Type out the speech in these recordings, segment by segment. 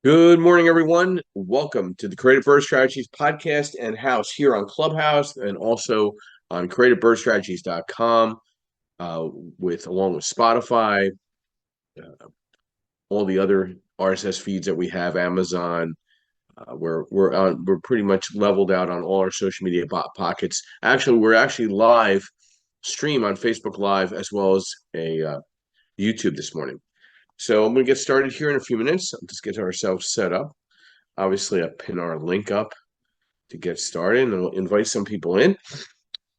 Good morning, everyone. Welcome to the Creative Bird Strategies podcast and house here on Clubhouse and also on creativebirdstrategies.com along with Spotify, uh, all the other RSS feeds that we have, Amazon. We're pretty much leveled out on all our social media pockets. Actually, we're actually live stream on Facebook Live as well as a YouTube this morning. So I'm going to get started here in a few minutes. I'll just get ourselves set up. Obviously, I pin our link up to get started, and we'll invite some people in.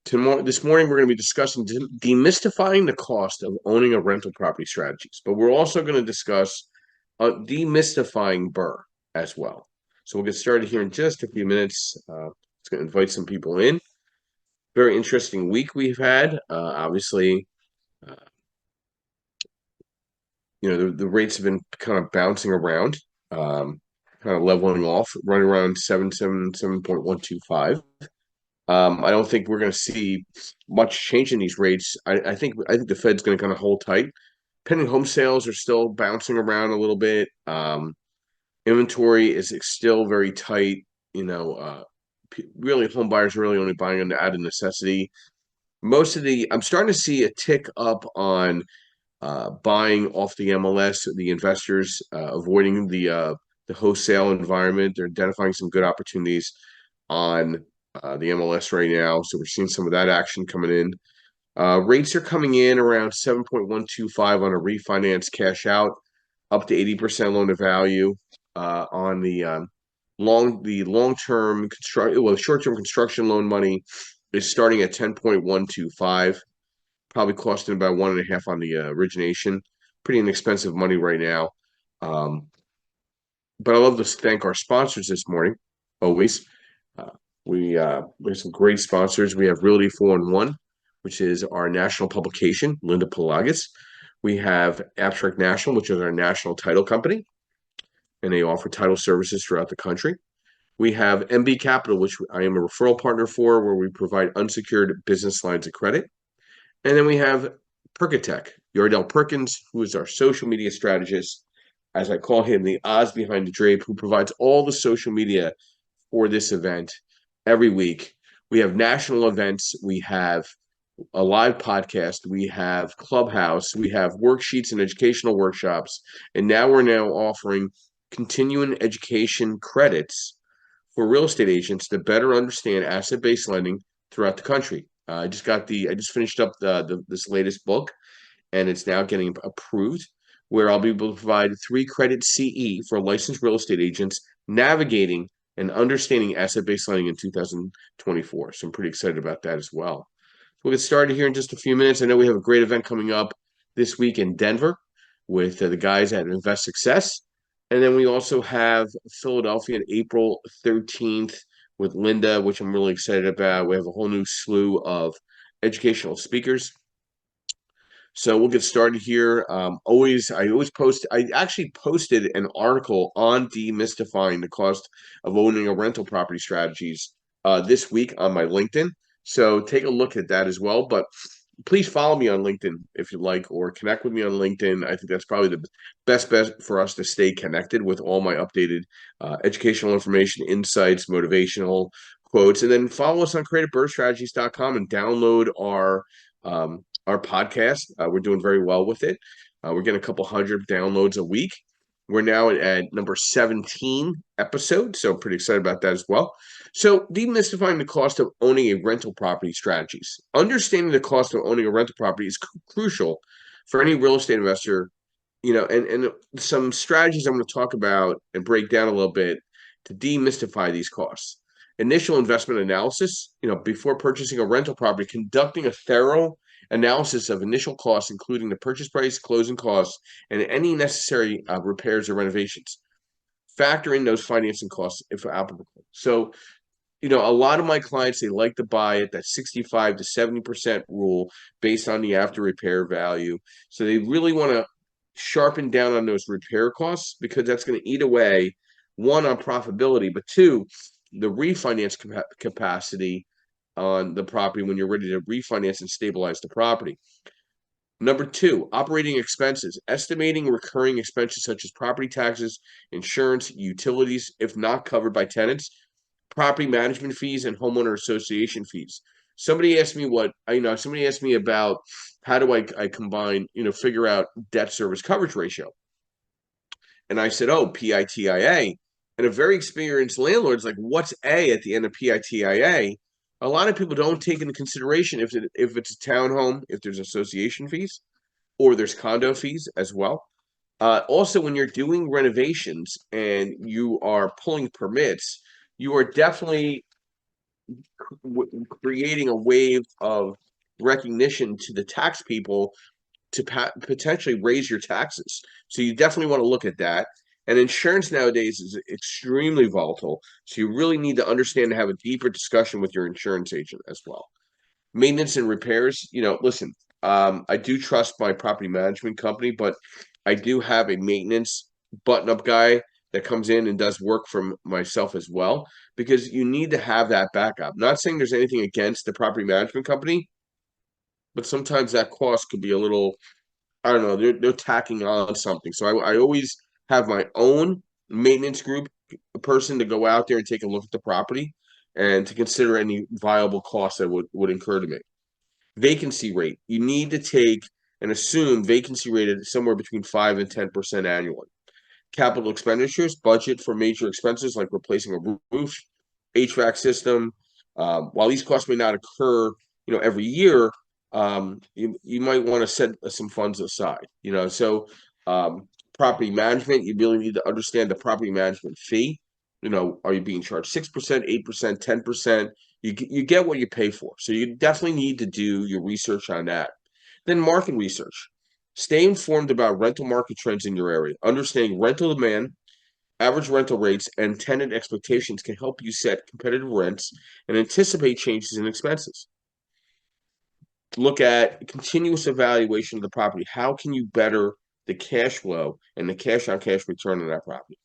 This morning, we're going to be discussing demystifying the cost of owning a rental property strategies, but we're also going to discuss demystifying BRRRR as well. So we'll get started here in just a few minutes. It's going to invite some people in. Very interesting week we've had. Obviously, uh, the rates have been kind of bouncing around, kind of leveling off, running around 7.125. I don't think we're going to see much change in these rates. I think the Fed's going to kind of hold tight. Pending home sales are still bouncing around a little bit. Inventory is still very tight. Really, home buyers are really only buying out of necessity. I'm starting to see a tick up on buying off the MLS. The investors avoiding the wholesale environment. They're identifying some good opportunities on the MLS right now. So we're seeing some of that action coming in. Rates are coming in around 7.125 on a refinance cash out, up to 80% loan to value on the short-term construction loan money is starting at 10.125, probably costing about 1.5 on the origination. Pretty inexpensive money right now. But I love to thank our sponsors this morning, always. Uh, we have some great sponsors. We have Realty 4-in-1, which is our national publication, Linda Pelagas. We have Abstract National, which is our national title company, and they offer title services throughout the country. We have MB Capital, which I am a referral partner for, where we provide unsecured business lines of credit. And then we have Perkatech, Yardell Perkins, who is our social media strategist, as I call him, the Oz behind the drape, who provides all the social media for this event every week. We have national events. We have a live podcast. We have Clubhouse. We have worksheets and educational workshops. And now we're offering continuing education credits for real estate agents to better understand asset-based lending throughout the country. I just finished up this latest book, and it's now getting approved, where I'll be able to provide 3 credit CE for licensed real estate agents navigating and understanding asset-based lending in 2024. So I'm pretty excited about that as well. We'll get started here in just a few minutes. I know we have a great event coming up this week in Denver with the guys at Invest Success. And then we also have Philadelphia on April 13th with Linda, which I'm really excited about. We have a whole new slew of educational speakers. So we'll get started here. I actually posted an article on demystifying the cost of owning a rental property strategies this week on my LinkedIn. So take a look at that as well. But please follow me on LinkedIn if you like, or connect with me on LinkedIn. I think that's probably the best bet for us to stay connected with all my updated educational information, insights, motivational quotes. And then follow us on creativebirdstrategies.com and download our podcast. We're doing very well with it. We're getting a couple hundred downloads a week. We're now at number 17 episode, so I'm pretty excited about that as well. So demystifying the cost of owning a rental property strategies. Understanding the cost of owning a rental property is crucial for any real estate investor, and some strategies I'm going to talk about and break down a little bit to demystify these costs. Initial investment analysis, before purchasing a rental property, conducting a thorough analysis of initial costs, including the purchase price, closing costs, and any necessary repairs or renovations. Factor in those financing costs if applicable. So, a lot of my clients, they like to buy at that 65 to 70% rule based on the after repair value. So they really want to sharpen down on those repair costs, because that's going to eat away, one, on profitability, but two, the refinance capacity on the property when you're ready to refinance and stabilize the property. Number two, operating expenses, estimating recurring expenses such as property taxes, insurance, utilities, if not covered by tenants, property management fees, and homeowner association fees. Somebody asked me somebody asked me about how do I combine, figure out debt service coverage ratio. And I said, oh, PITIA. And a very experienced landlord's like, what's A at the end of PITIA? A lot of people don't take into consideration if it's a townhome, if there's association fees, or there's condo fees as well. Also, when you're doing renovations and you are pulling permits, you are definitely creating a wave of recognition to the tax people to potentially raise your taxes. So you definitely want to look at that. And insurance nowadays is extremely volatile. So you really need to understand and have a deeper discussion with your insurance agent as well. Maintenance and repairs, listen, I do trust my property management company, but I do have a maintenance button-up guy that comes in and does work for myself as well, because you need to have that backup. Not saying there's anything against the property management company, but sometimes that cost could be a little, I don't know, they're tacking on something. So I always have my own maintenance group person to go out there and take a look at the property and to consider any viable costs that would incur to me. Vacancy rate. You need to take and assume vacancy rate at somewhere between 5 and 10% annually. Capital expenditures, budget for major expenses like replacing a roof, HVAC system. While these costs may not occur, every year, you might want to set some funds aside. So property management, you really need to understand the property management fee. Are you being charged 6%, 8%, 10%? You get what you pay for. So you definitely need to do your research on that. Then market research. Stay informed about rental market trends in your area. Understanding rental demand, average rental rates, and tenant expectations can help you set competitive rents and anticipate changes in expenses. Look at continuous evaluation of the property. How can you better the cash flow and the cash on cash return on that property?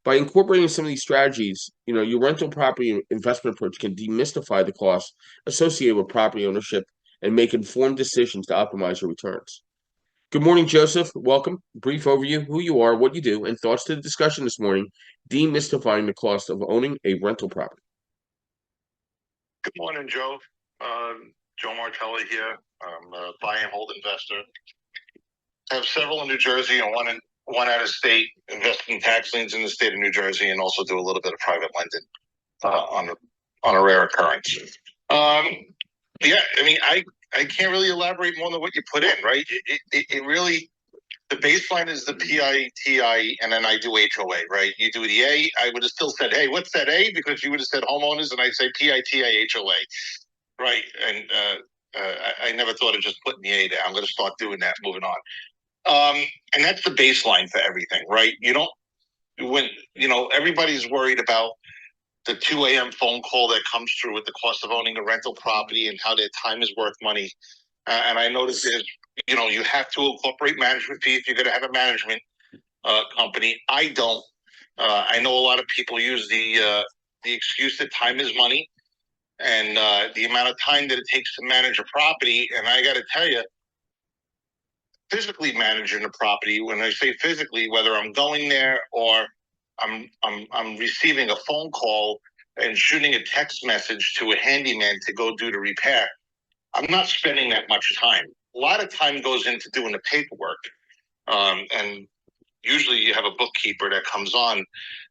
By incorporating some of these strategies, your rental property investment approach can demystify the costs associated with property ownership and make informed decisions to optimize your returns. Good morning, Joseph. Welcome. Brief overview, who you are, what you do, and thoughts to the discussion this morning, demystifying the cost of owning a rental property. Good morning, Joe. Joe Martelli here. I'm a buy and hold investor. I have several in New Jersey and one out of state, investing in tax liens in the state of New Jersey, and also do a little bit of private lending on a rare occurrence. Yeah, I mean, I can't really elaborate more than what you put in, right? It really, the baseline is the PITI, and then I do HOA, right? You do the A, I would have still said, hey, what's that A? Because you would have said homeowners, and I'd say PITI HOA, right? And I never thought of just putting the A there. I'm going to start doing that, moving on. And that's the baseline for everything, right? Everybody's worried about the 2 a.m. phone call that comes through with the cost of owning a rental property and how their time is worth money. And I noticed there's, you have to incorporate management fee if you're going to have a management company. I don't. I know a lot of people use the excuse that time is money and the amount of time that it takes to manage a property. And I got to tell you, physically managing a property, when I say physically, whether I'm going there or I'm receiving a phone call and shooting a text message to a handyman to go do the repair, I'm not spending that much time. A lot of time goes into doing the paperwork. And usually you have a bookkeeper that comes on.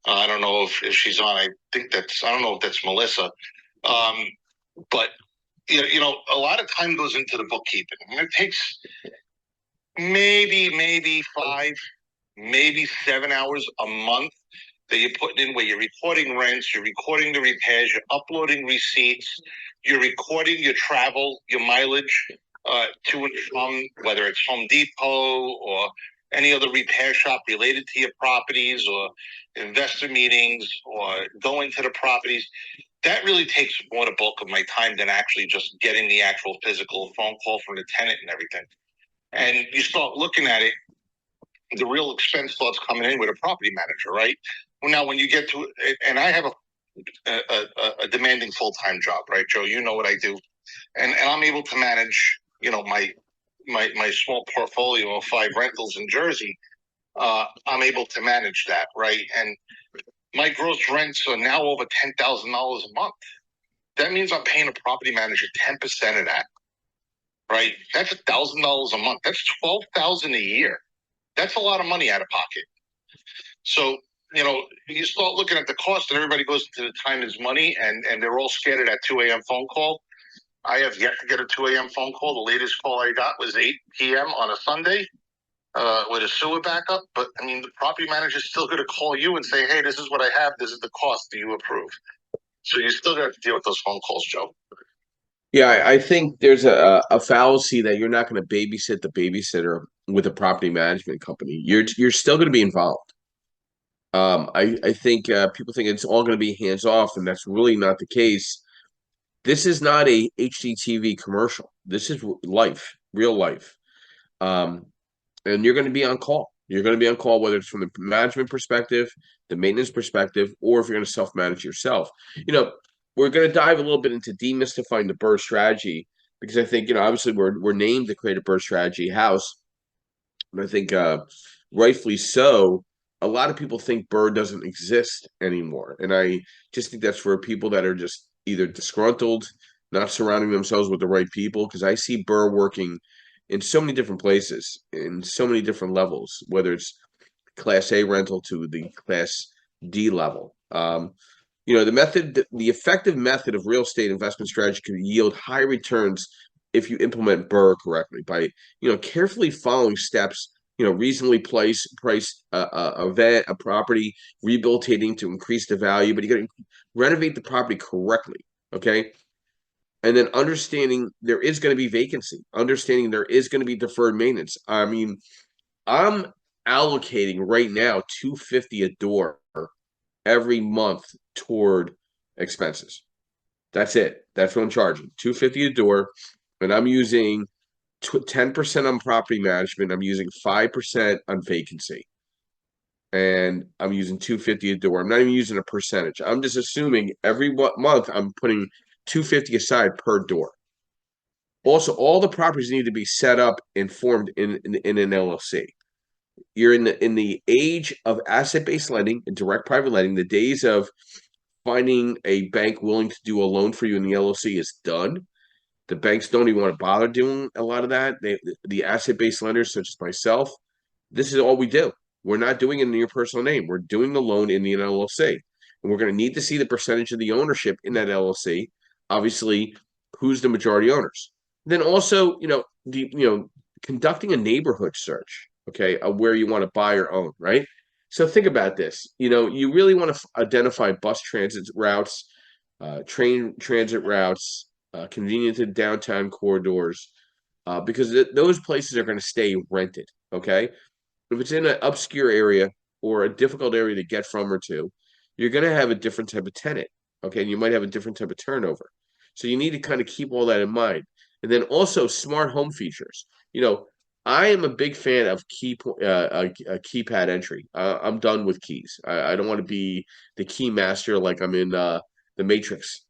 I don't know if she's on. I don't know if that's Melissa. But, a lot of time goes into the bookkeeping. And it takes maybe 5, maybe 7 hours a month that you're putting in, where you're recording rents, you're recording the repairs, you're uploading receipts, you're recording your travel, your mileage to and from, whether it's Home Depot or any other repair shop related to your properties, or investor meetings, or going to the properties. That really takes more the bulk of my time than actually just getting the actual physical phone call from the tenant and everything. And you start looking at it, the real expense starts coming in with a property manager, right? Well, now when you get to it, and I have a demanding full-time job, right, Joe? You know what I do, and I'm able to manage, my small portfolio of 5 rentals in Jersey, I'm able to manage that, right? And my gross rents are now over $10,000 a month. That means I'm paying a property manager 10% of that, right? That's $1,000 a month. That's $12,000 a year. That's a lot of money out of pocket. So, you start looking at the cost, and everybody goes into the time is money, and they're all scared of that 2 a.m. phone call. I have yet to get a 2 a.m. phone call. The latest call I got was 8 p.m. on a Sunday with a sewer backup. But I mean, the property manager is still going to call you and say, "Hey, this is what I have. This is the cost. Do you approve?" So you still got to deal with those phone calls, Joe. Yeah, I think there's a fallacy that you're not going to babysit the babysitter with a property management company. You're still going to be involved. I think people think it's all going to be hands off, and that's really not the case. This is not a HGTV commercial. This is life, real life. Um, and you're going to be on call. You're going to be on call, whether it's from the management perspective, the maintenance perspective, or if you're going to self-manage yourself. We're going to dive a little bit into demystifying the BRRRR strategy because I think, obviously we're named the Creative BRRRR Strategy House, and I think rightfully so. A lot of people think BRRRR doesn't exist anymore, and I just think that's for people that are just either disgruntled, not surrounding themselves with the right people. Because I see BRRRR working in so many different places, in so many different levels, whether it's Class A rental to the Class D level. The effective method of real estate investment strategy can yield high returns if you implement BRRRR correctly by, carefully following steps, reasonably price a property, rehabilitating to increase the value, but you got to renovate the property correctly. Okay. And then understanding there is going to be vacancy, understanding there is going to be deferred maintenance. I mean, I'm allocating right now $250 a door every month toward expenses. That's it. That's what I'm charging. $250 a door, and I'm using 10% on property management. I'm using 5% on vacancy, and I'm using $250 a door. I'm not even using a percentage. I'm just assuming every month I'm putting $250 aside per door. Also, all the properties need to be set up and formed in an LLC. You're in the age of asset-based lending and direct private lending. The days of finding a bank willing to do a loan for you in the LLC is done. The banks don't even want to bother doing a lot of that. The asset-based lenders, such as myself, this is all we do. We're not doing it in your personal name. We're doing the loan in the LLC, and we're going to need to see the percentage of the ownership in that LLC. Obviously, who's the majority owners? Then also, conducting a neighborhood search, okay, of where you want to buy or own, right? So think about this. You really want to identify bus transit routes, train transit routes, convenient to downtown corridors, because those places are going to stay rented, okay? If it's in an obscure area or a difficult area to get from or to, you're going to have a different type of tenant, okay? And you might have a different type of turnover. So you need to kind of keep all that in mind. And then also smart home features. I am a big fan of keypad entry. I'm done with keys. I don't want to be the key master like I'm in the Matrix.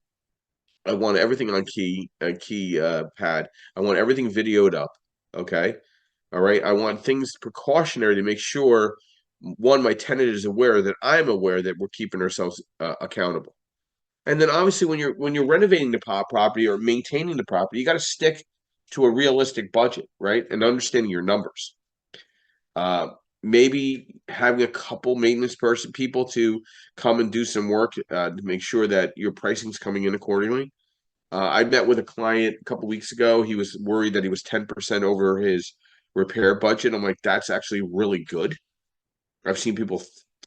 I want everything on key pad. I want everything videoed up. Okay. All right. I want things precautionary to make sure one, my tenant is aware that I'm aware that we're keeping ourselves accountable. And then obviously when you're renovating the property or maintaining the property, you got to stick to a realistic budget, right? And understanding your numbers. Maybe having a couple maintenance people to come and do some work to make sure that your pricing's coming in accordingly. I met with a client a couple weeks ago. He was worried that he was 10% over his repair budget. I'm like, that's actually really good. I've seen people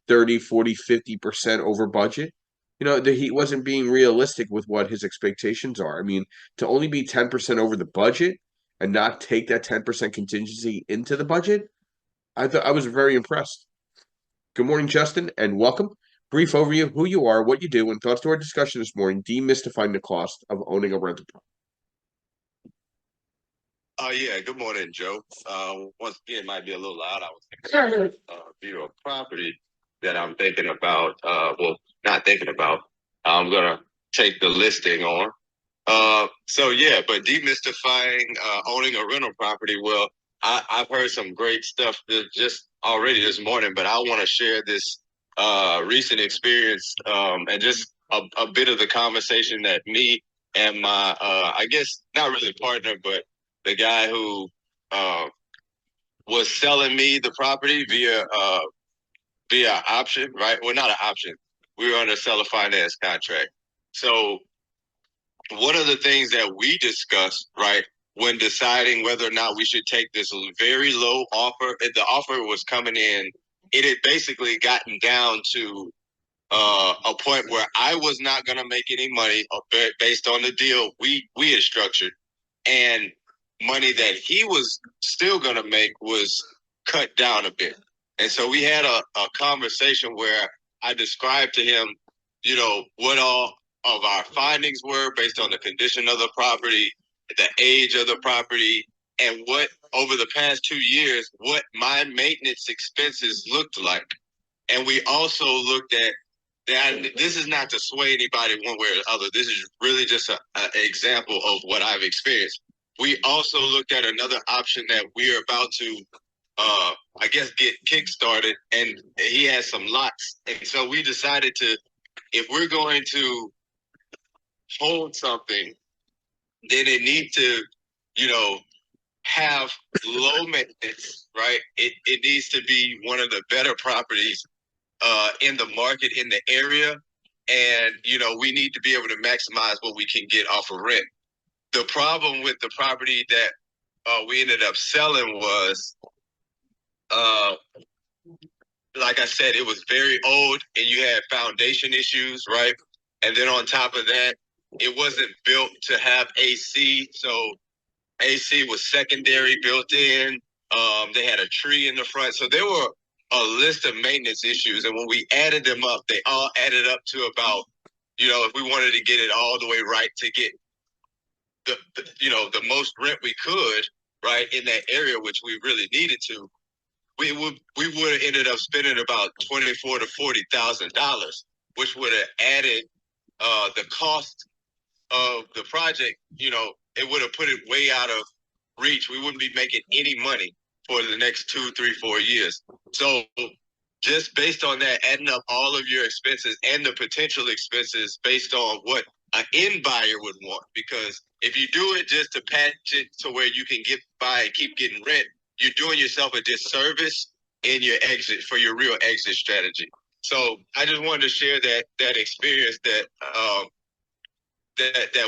30, 40, 50% over budget. He wasn't being realistic with what his expectations are. I mean, to only be 10% over the budget and not take that 10% contingency into the budget, I thought I was very impressed. Good morning, Justin, and welcome. Brief overview of who you are, what you do, and thoughts to our discussion this morning, demystifying the cost of owning a rental property. Yeah, good morning, Joe. Once again, it might be a little loud. I was thinking view of property that I'm thinking about. Well, not thinking about. I'm gonna take the listing on. So yeah, but demystifying owning a rental property. Well, I've heard some great stuff just already this morning, but I want to share this recent experience and just a bit of the conversation that me and my I guess not really partner, but the guy who uh, was selling me the property via option, right? Well, not an option. We were under seller finance contract. So one of the things that we discussed, right, when deciding whether or not we should take this very low offer, the offer was coming in, it had basically gotten down to a point where I was not going to make any money based on the deal we had structured, and money that he was still going to make was cut down a bit. And so we had a conversation where I described to him, what all of our findings were based on the condition of the property, the age of the property, and what over the past 2 years, what my maintenance expenses looked like. And we also looked at that. This is not to sway anybody one way or the other. This is really just an example of what I've experienced. We also looked at another option that we are about to, I guess, get kickstarted, and he has some lots. And so we decided to, if we're going to hold something, then it needs to, you know, have low maintenance, right? It needs to be one of the better properties in the market in the area, and we need to be able to maximize what we can get off of rent. The problem with the property that we ended up selling was, uh, like I said, it was very old, and you had foundation issues, right? And then on top of that, it wasn't built to have AC, so AC was secondary built in. They had a tree in the front, so there were a list of maintenance issues, and when we added them up, they all added up to about, if we wanted to get it all the way right to get the most rent we could, right, in that area, which we really needed to, we would have ended up spending about $24,000 to $40,000, which would have added the cost of the project. It would have put it way out of reach. We wouldn't be making any money for the next 2, 3, 4 years. So just based on that, adding up all of your expenses and the potential expenses based on what an end buyer would want, because if you do it just to patch it to where you can get by and keep getting rent, you're doing yourself a disservice in your exit for your real exit strategy. So I just wanted to share that experience that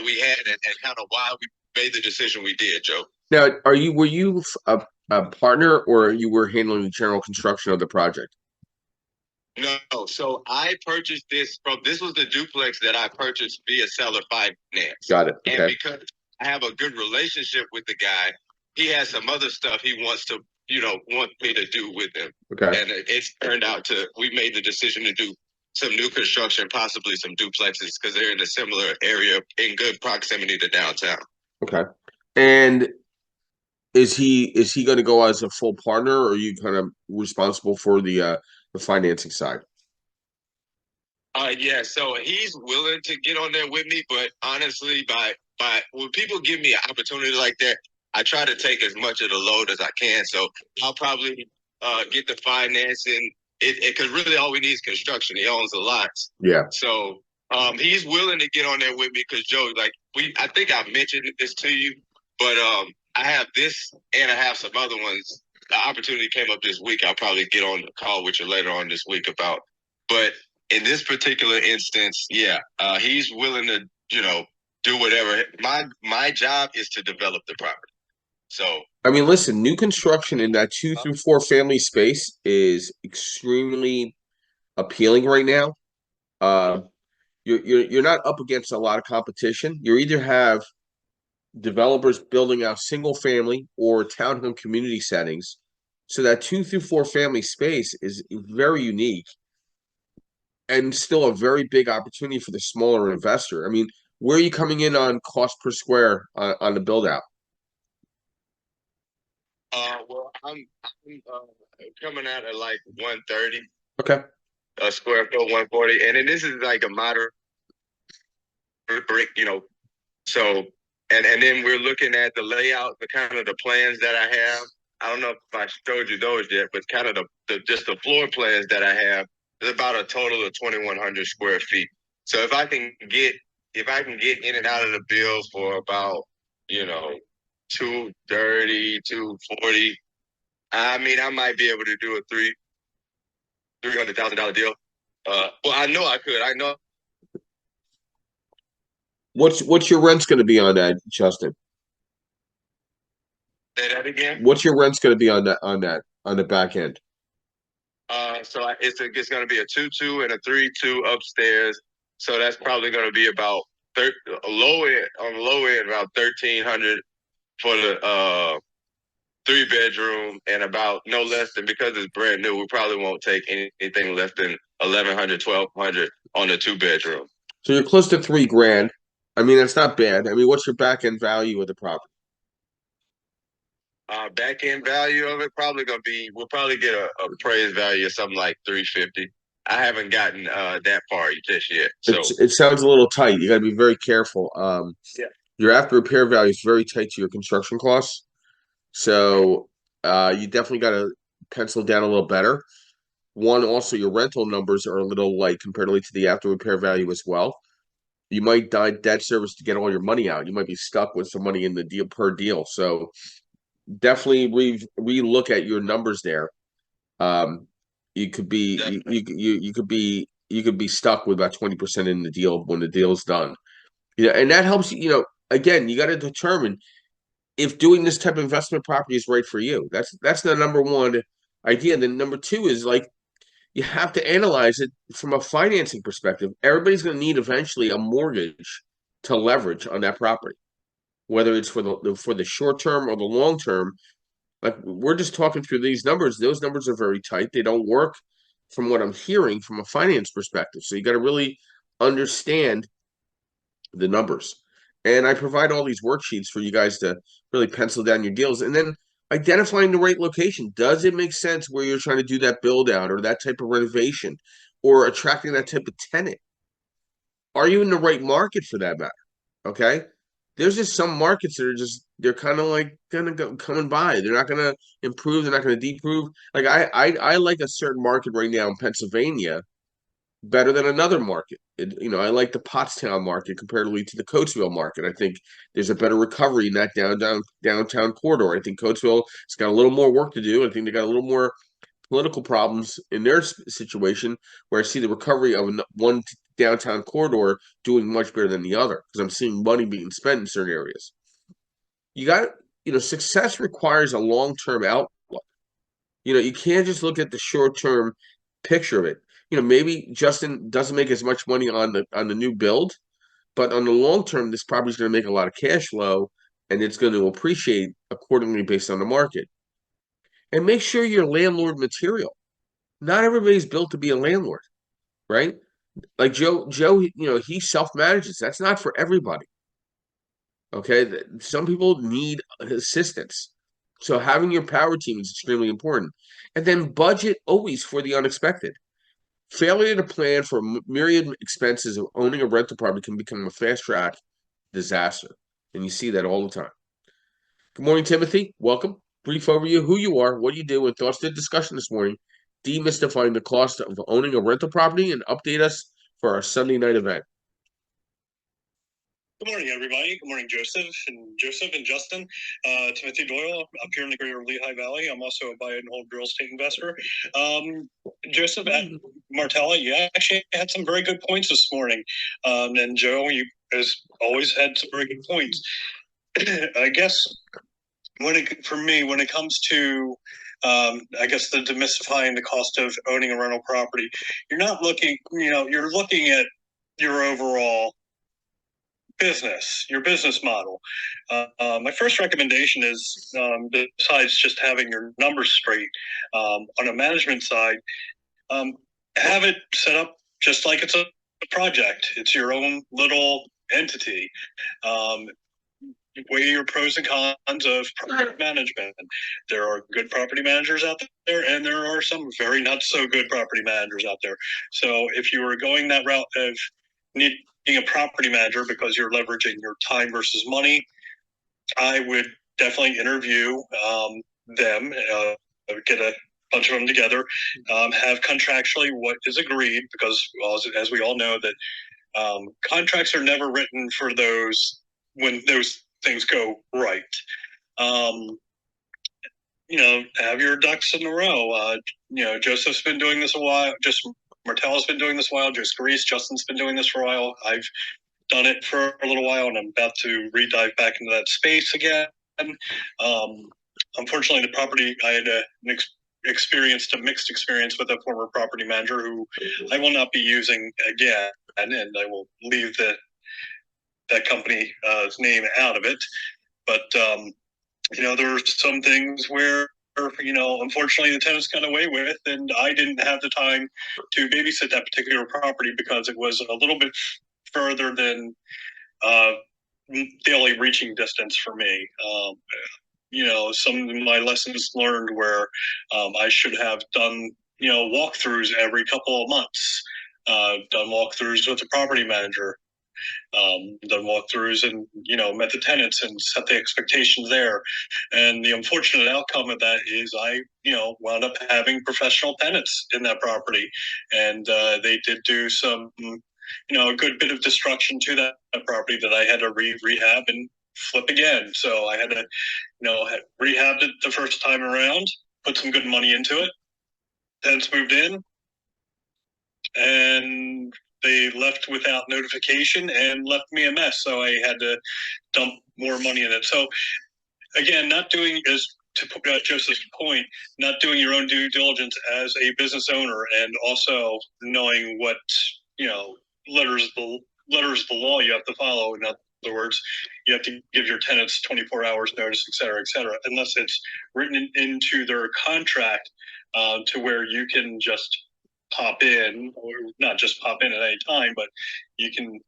we had, and kind of why we made the decision we did, Joe. Now, were you a partner, or you were handling the general construction of the project? No, so I purchased this was the duplex that I purchased via seller finance. Got it. Okay. And because I have a good relationship with the guy, he has some other stuff he wants to, want me to do with him. Okay. And it's turned out we made the decision to do some new construction, possibly some duplexes, because they're in a similar area in good proximity to downtown. Okay. And is he going to go as a full partner, or are you kind of responsible for the financing side? Yeah, so he's willing to get on there with me, but honestly, by when people give me an opportunity like that, I try to take as much of the load as I can. So I'll probably get the financing. Because really all we need is construction. He owns the lots. Yeah. So he's willing to get on there with me, because Joe, I think I mentioned this to you, but I have this and I have some other ones. The opportunity came up this week. I'll probably get on the call with you later on this week about. But in this particular instance, yeah, he's willing to, do whatever. My job is to develop the property. So I mean, listen, new construction in that 2 through 4 family space is extremely appealing right now. You're not up against a lot of competition. You either have developers building out single family or townhome community settings. So that 2 through 4 family space is very unique and still a very big opportunity for the smaller investor. I mean, where are you coming in on cost per square on the build out? well, I'm coming out at like 130 Okay. a square foot, 140, and then this is like a moderate brick, So, and then we're looking at the layout, the kind of the plans that I have. I don't know if I showed you those yet, but kind of the just the floor plans that I have is about a total of 2,100 square feet. So if I can get in and out of the bill for about, you know, 230, 240, I mean, I might be able to do a $300,000 deal. Well, I know I could. I know. What's your rent's going to be on that, Justin? Say that again. What's your rent's going to be on the back end? It's going to be a 2-2 and a 3-2 upstairs. So that's probably going to be about low end on the low end about 1,300 for the 3-bedroom, and about no less than, because it's brand new, we probably won't take anything less than 1,100, 1,200 on the 2-bedroom. So you're close to $3,000. I mean, that's not bad. I mean, what's your back end value of the property? Back end value of it we'll probably get a appraised value of something like 350. I haven't gotten that far just yet. So it sounds a little tight. You got to be very careful. Yeah. Your after repair value is very tight to your construction costs. So you definitely got to pencil down a little better. One, also your rental numbers are a little light comparatively to the after repair value as well. You might die debt service to get all your money out. You might be stuck with some money in the deal per deal. So definitely re-look at your numbers there. You could be you could be stuck with about 20% in the deal when the deal's done. And that helps you. Again, you got to determine if doing this type of investment property is right for you. That's the number one idea. And then number two is like you have to analyze it from a financing perspective. Everybody's going to need eventually a mortgage to leverage on that property, whether it's for the short term or the long term. Like we're just talking through these numbers. Those numbers are very tight. They don't work from what I'm hearing from a finance perspective. So you got to really understand the numbers. And I provide all these worksheets for you guys to really pencil down your deals. And then identifying the right location. Does it make sense where you're trying to do that build out or that type of renovation or attracting that type of tenant? Are you in the right market for that matter? Okay. There's just some markets that are they're kind of like gonna go coming by. They're not gonna improve, they're not gonna deprove. Like I like a certain market right now in Pennsylvania better than another market. I like the Pottstown market comparatively to the Coatesville market. I think there's a better recovery in that downtown corridor. I think Coatesville has got a little more work to do. I think they got a little more political problems in their situation, where I see the recovery of one downtown corridor doing much better than the other because I'm seeing money being spent in certain areas. You got, success requires a long-term outlook. You can't just look at the short-term picture of it. Maybe Justin doesn't make as much money on the new build, but on the long term, this property is going to make a lot of cash flow and it's going to appreciate accordingly based on the market. And make sure you're landlord material. Not everybody's built to be a landlord, right? Like Joe, he self-manages. That's not for everybody. Okay. Some people need assistance. So having your power team is extremely important. And then budget always for the unexpected. Failure to plan for myriad expenses of owning a rental property can become a fast track disaster. And you see that all the time. Good morning, Timothy. Welcome. Brief overview, who you are, what you do, and thoughts to the discussion this morning. Demystifying the cost of owning a rental property and update us for our Sunday night event. Good morning, everybody. Good morning, Joseph and Justin. Timothy Doyle, up here in the greater Lehigh Valley. I'm also a buy and hold real estate investor. Joseph at Martella, you actually had some very good points this morning. And Joe, you as always had some very good points. I guess when it comes to I guess the demystifying the cost of owning a rental property, you're not looking, you're looking at your overall your business model. My first recommendation is, besides just having your numbers straight, on a management side, have it set up just like it's a project. It's your own little entity. Weigh your pros and cons of property management. There are good property managers out there, and there are some very not so good property managers out there. So if you were going that route of being a property manager, because you're leveraging your time versus money, I would definitely interview them, get a bunch of them together, have contractually what is agreed, because as we all know that contracts are never written for those when those things go right. Have your ducks in a row. Joseph's been doing this a while. Just Martella's been doing this a while. Just Grease, Justin's been doing this for a while. I've done it for a little while, and I'm about to re-dive back into that space again. Unfortunately, the property, I had a mixed experience with a former property manager who I will not be using again, and I will leave that company's name out of it. But there are some things where unfortunately the tenants got away with, and I didn't have the time to babysit that particular property because it was a little bit further than daily reaching distance for me. Some of my lessons learned where I should have done walkthroughs every couple of months, done walkthroughs with the property manager, done walkthroughs and met the tenants and set the expectations there. And the unfortunate outcome of that is I wound up having professional tenants in that property, and they did do some a good bit of destruction to that property that I had to rehab and flip again. So I had to rehab it the first time around, put some good money into it. Tenants moved in, and they left without notification and left me a mess. So I had to dump more money in it. So again, not doing, as to Joseph's point, not doing your own due diligence as a business owner, and also knowing what letters the law you have to follow. In other words, you have to give your tenants 24 hours notice, et cetera, unless it's written into their contract to where you can just pop in, or not just pop in at any time, but you can,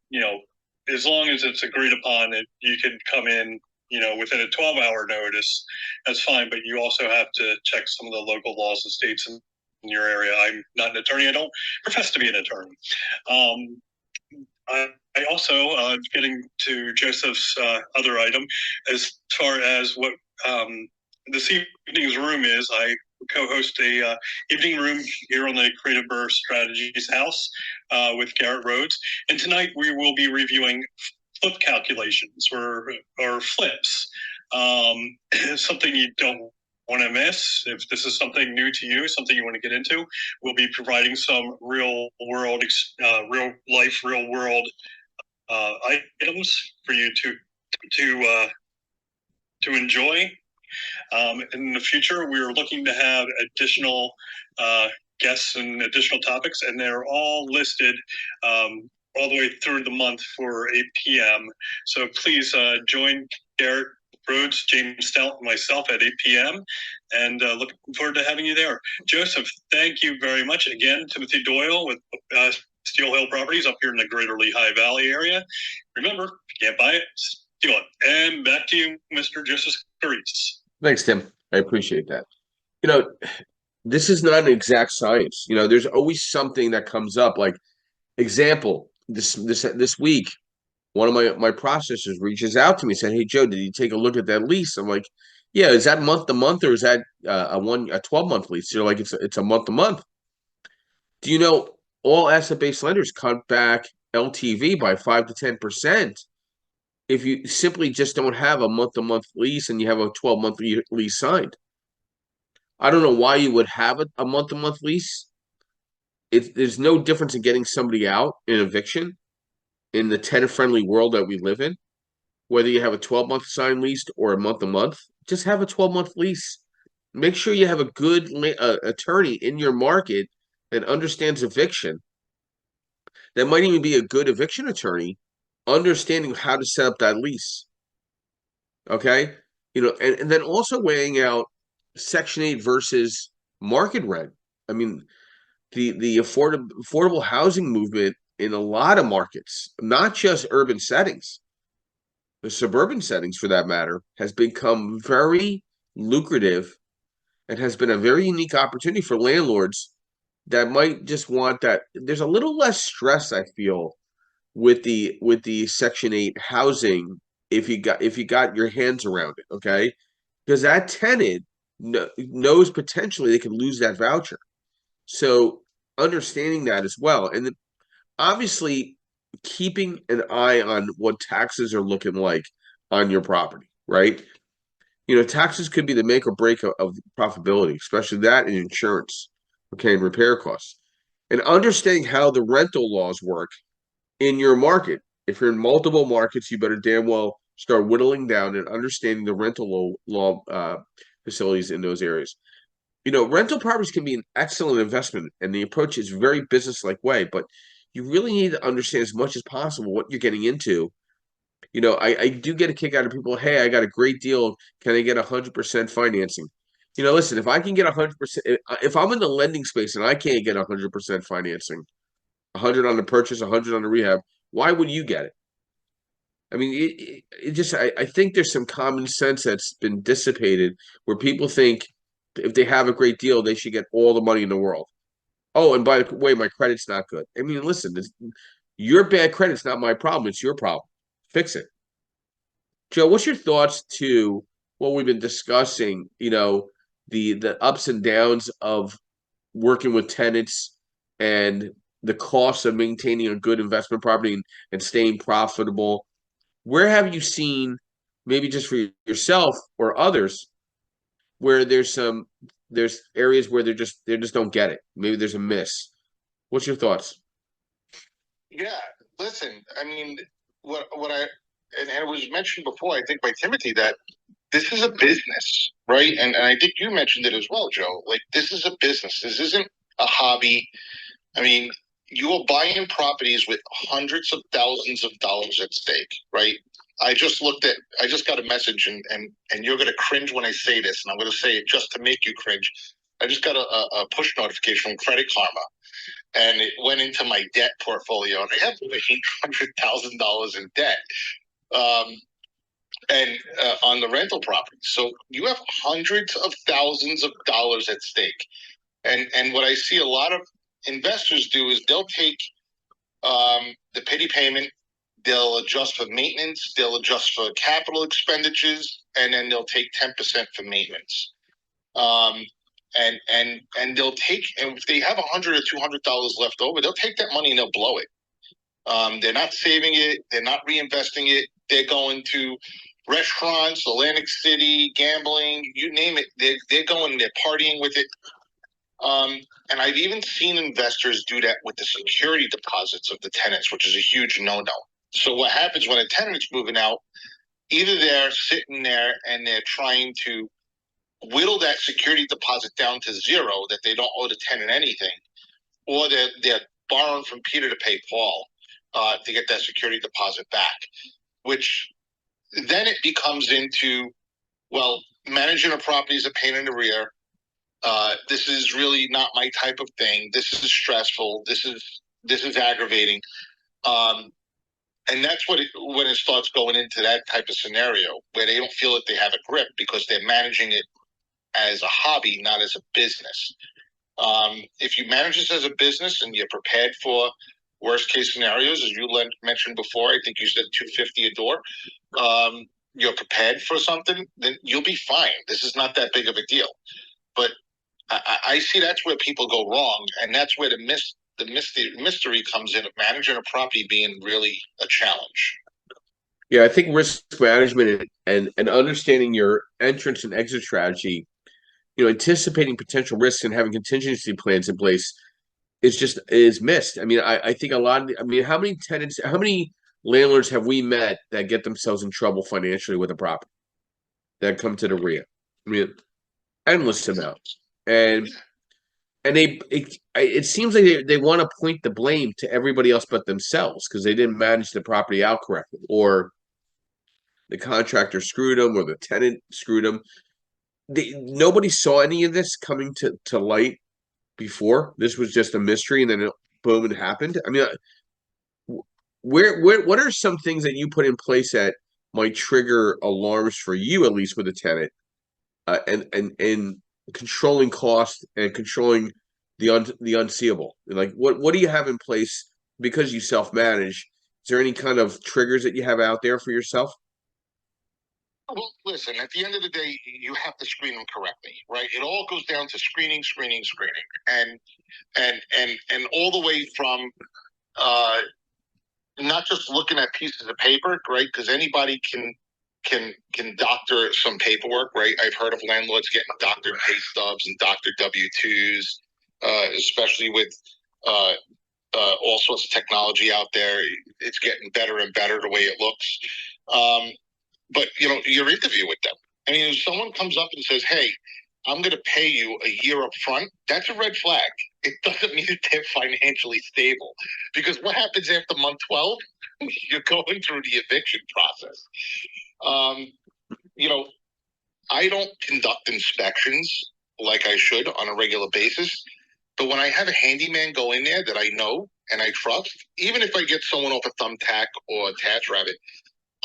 as long as it's agreed upon, you can come in, within a 12-hour notice. That's fine, but you also have to check some of the local laws and states in your area. I'm not an attorney. I don't profess to be an attorney. I also, getting to Joseph's other item, as far as what this evening's room is, I co-host a evening room here on the Creative Burr Strategies House with Garrett Rhodes. And tonight we will be reviewing flip calculations or flips. Something you don't want to miss. If this is something new to you, something you want to get into, we'll be providing some real world items for you to enjoy. In the future, we are looking to have additional guests and additional topics, and they're all listed all the way through the month for 8 p.m. So please join Garrett Rhodes, James Stout, and myself at 8 p.m. And looking forward to having you there. Joseph, thank you very much. Again, Timothy Doyle with Steel Hill Properties up here in the greater Lehigh Valley area. Remember, if you can't buy it, steal it. And back to you, Mr. Joseph Scarice. Thanks, Tim. I appreciate that. This is not an exact science. There's always something that comes up. Like, example, this week, one of my processors reaches out to me and said, "Hey, Joe, did you take a look at that lease?" I'm like, "Yeah, is that month to month, or is that a 12-month lease?" They're like, "It's a month to month." Do you know all asset-based lenders cut back LTV by 5 to 10% if you simply just don't have a month-to-month lease and you have a 12-month lease signed? I don't know why you would have a month-to-month lease. There's no difference in getting somebody out in eviction in the tenant-friendly world that we live in. Whether you have a 12-month signed lease or a month-to-month, just have a 12-month lease. Make sure you have a good attorney in your market that understands eviction. That might even be a good eviction attorney, understanding how to set up that lease. Okay? And then also weighing out Section 8 versus market rent. I mean, the affordable housing movement in a lot of markets, not just urban settings, the suburban settings for that matter, has become very lucrative and has been a very unique opportunity for landlords that might just want that. There's a little less stress, I feel, with the Section 8 housing if you got your hands around it, okay? Because that tenant knows potentially they could lose that voucher. So understanding that as well, and then obviously keeping an eye on what taxes are looking like on your property, right? Taxes could be the make or break of profitability, especially that in insurance, okay, and repair costs. And understanding how the rental laws work in your market. If you're in multiple markets, you better damn well start whittling down and understanding the rental law facilities in those areas. Rental properties can be an excellent investment, and the approach is very business-like way, but you really need to understand as much as possible what you're getting into. I do get a kick out of people, hey, I got a great deal. Can I get 100% financing? Listen, if I can get 100%, if I'm in the lending space and I can't get 100% financing, 100 on the purchase, 100 on the rehab, why would you get it? I mean, it just, I think there's some common sense that's been dissipated where people think if they have a great deal, they should get all the money in the world. Oh, and by the way, my credit's not good. I mean, listen, your bad credit's not my problem. It's your problem. Fix it. Joe, what's your thoughts to what we've been discussing, the ups and downs of working with tenants and the cost of maintaining a good investment property and staying profitable? Where have you seen, maybe just for yourself or others, where there's areas where they just don't get it? Maybe there's a miss. What's your thoughts? Yeah, listen, I mean, what I and it was mentioned before, I think by Timothy, that this is a business, right? And I think you mentioned it as well, Joe. Like, this is a business. This isn't a hobby. I mean, you are buying properties with hundreds of thousands of dollars at stake, right? I just got a message, and you're going to cringe when I say this, and I'm going to say it just to make you cringe. I just got a push notification from Credit Karma, and it went into my debt portfolio, and I have over $800,000 in debt. And on the rental property. So you have hundreds of thousands of dollars at stake. And what I see a lot of investors do is they'll take the pity payment, they'll adjust for maintenance, they'll adjust for capital expenditures, and then they'll take 10% for maintenance. And they'll take, and if they have $100 or $200 left over, they'll take that money and they'll blow it. They're not saving it, they're not reinvesting it. They're going to restaurants, Atlantic City, gambling, you name it. They're going, they're partying with it. And I've even seen investors do that with the security deposits of the tenants, which is a huge no-no. So what happens when a tenant's moving out, either they're sitting there and they're trying to whittle that security deposit down to zero, that they don't owe the tenant anything, or they're borrowing from Peter to pay Paul to get that security deposit back, which then it becomes into, well, managing a property is a pain in the rear. This is really not my type of thing. This is stressful. This is aggravating. And that's when it starts going into that type of scenario where they don't feel that they have a grip because they're managing it as a hobby, not as a business. If you manage this as a business and you're prepared for worst case scenarios, as you mentioned before, I think you said $250 a door. You're prepared for something, then you'll be fine. This is not that big of a deal. But I see that's where people go wrong, and that's where the mystery comes in of managing a property being really a challenge. Yeah, I think risk management and understanding your entrance and exit strategy, anticipating potential risks and having contingency plans in place is missed. I mean, I think how many landlords have we met that get themselves in trouble financially with a property that come to the RIA? I mean, endless amounts. And it seems like they want to point the blame to everybody else but themselves because they didn't manage the property out correctly, or the contractor screwed them, or the tenant screwed them. Nobody saw any of this coming to light before. This was just a mystery, and then boom, it happened. I mean, what are some things that you put in place that might trigger alarms for you, at least with a tenant, and controlling cost and controlling the unseeable? Like, what do you have in place because you self-manage Is there any kind of triggers that you have out there for yourself? Well, listen, at the end of the day, you have to screen them correctly, right? It all goes down to screening, and all the way from uh, not just looking at pieces of paper, right? Because anybody can doctor some paperwork, right? I've heard of landlords getting doctored pay stubs and doctored W-2s, especially with uh, all sorts of technology out there. It's getting better and better the way it looks. But your interview with them. I mean, if someone comes up and says, "Hey, I'm going to pay you a year up front," that's a red flag. It doesn't mean that they're financially stable, because what happens after month 12? You're going through the eviction process. Um, you know, I don't conduct inspections like I should on a regular basis, but when I have a handyman go in there that I know and I trust, even if I get someone off a thumbtack or a TaskRabbit,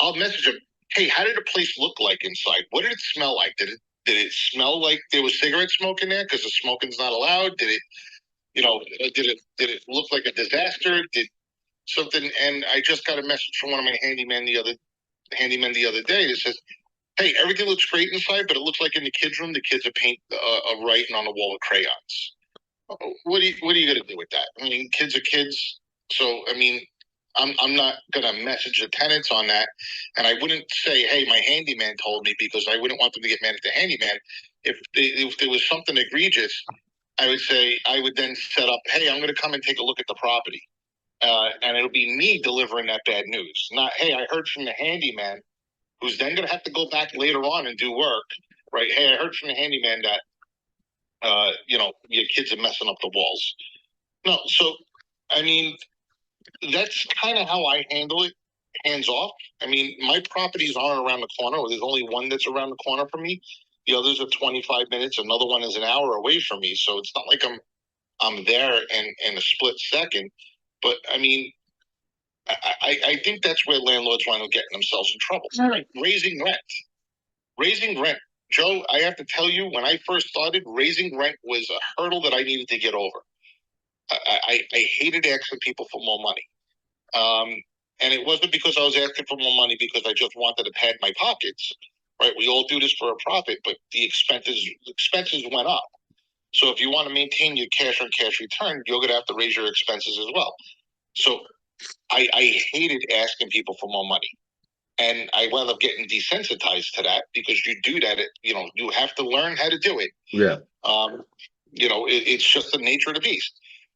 I'll message them. Hey, how did the place look like inside? What did it smell like? Did it smell like there was cigarette smoke in there because the smoking's not allowed? Did it look like a disaster? Did something? And I just got a message from one of my handymen the other day that says, "Hey, everything looks great inside, but it looks like in the kids' room, the kids are paint a writing on the wall with crayons." What are you going to do with that? I mean, kids are kids. So, I mean, I'm not going to message the tenants on that. And I wouldn't say, "Hey, my handyman told me," because I wouldn't want them to get mad at the handyman. If there was something egregious, I would then set up, "Hey, I'm going to come and take a look at the property." And it'll be me delivering that bad news, not, "Hey, I heard from the handyman," who's then going to have to go back later on and do work, right? "Hey, I heard from the handyman that, your kids are messing up the walls." No, so, I mean, that's kind of how I handle it, hands off. I mean, my properties aren't around the corner, or there's only one that's around the corner from me. The others are 25 minutes. Another one is an hour away from me. So it's not like I'm there in a split second. But I mean, I think that's where landlords wind up getting themselves in trouble. Right. Raising rent. Joe, I have to tell you, when I first started, raising rent was a hurdle that I needed to get over. I hated asking people for more money. And it wasn't because I was asking for more money because I just wanted to pad my pockets, right? We all do this for a profit, but the expenses went up. So if you want to maintain your cash on cash return, you're going to have to raise your expenses as well. So I hated asking people for more money. And I wound up getting desensitized to that, because you do that, you have to learn how to do it. Yeah. It's just the nature of the beast.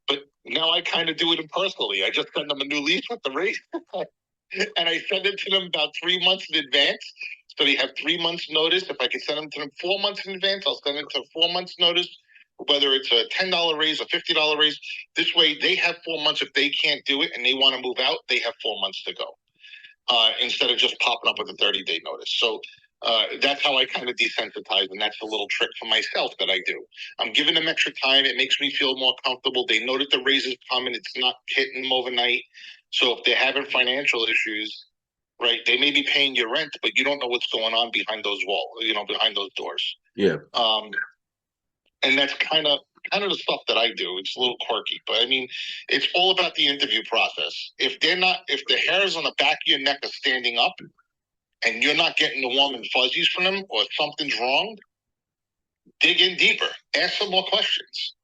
But now I kind of do it impersonally. I just send them a new lease with the rate, and I send it to them about 3 months in advance. So they have 3 months notice. If I can send them to them 4 months in advance, I'll send it to 4 months notice, whether it's a $10 raise, a $50 raise. This way they have 4 months. If they can't do it and they want to move out, they have 4 months to go. Instead of just popping up with a 30-day notice. So that's how I kind of desensitize, and that's a little trick for myself that I do. I'm giving them extra time. It makes me feel more comfortable. They know that the raise is coming. It's not hitting them overnight. So if they're having financial issues, right, they may be paying your rent, but you don't know what's going on behind those walls, behind those doors. Yeah. And that's kind of the stuff that I do. It's a little quirky, but I mean, it's all about the interview process. If the hairs on the back of your neck are standing up and you're not getting the warm and fuzzies from them, or something's wrong, dig in deeper, ask some more questions.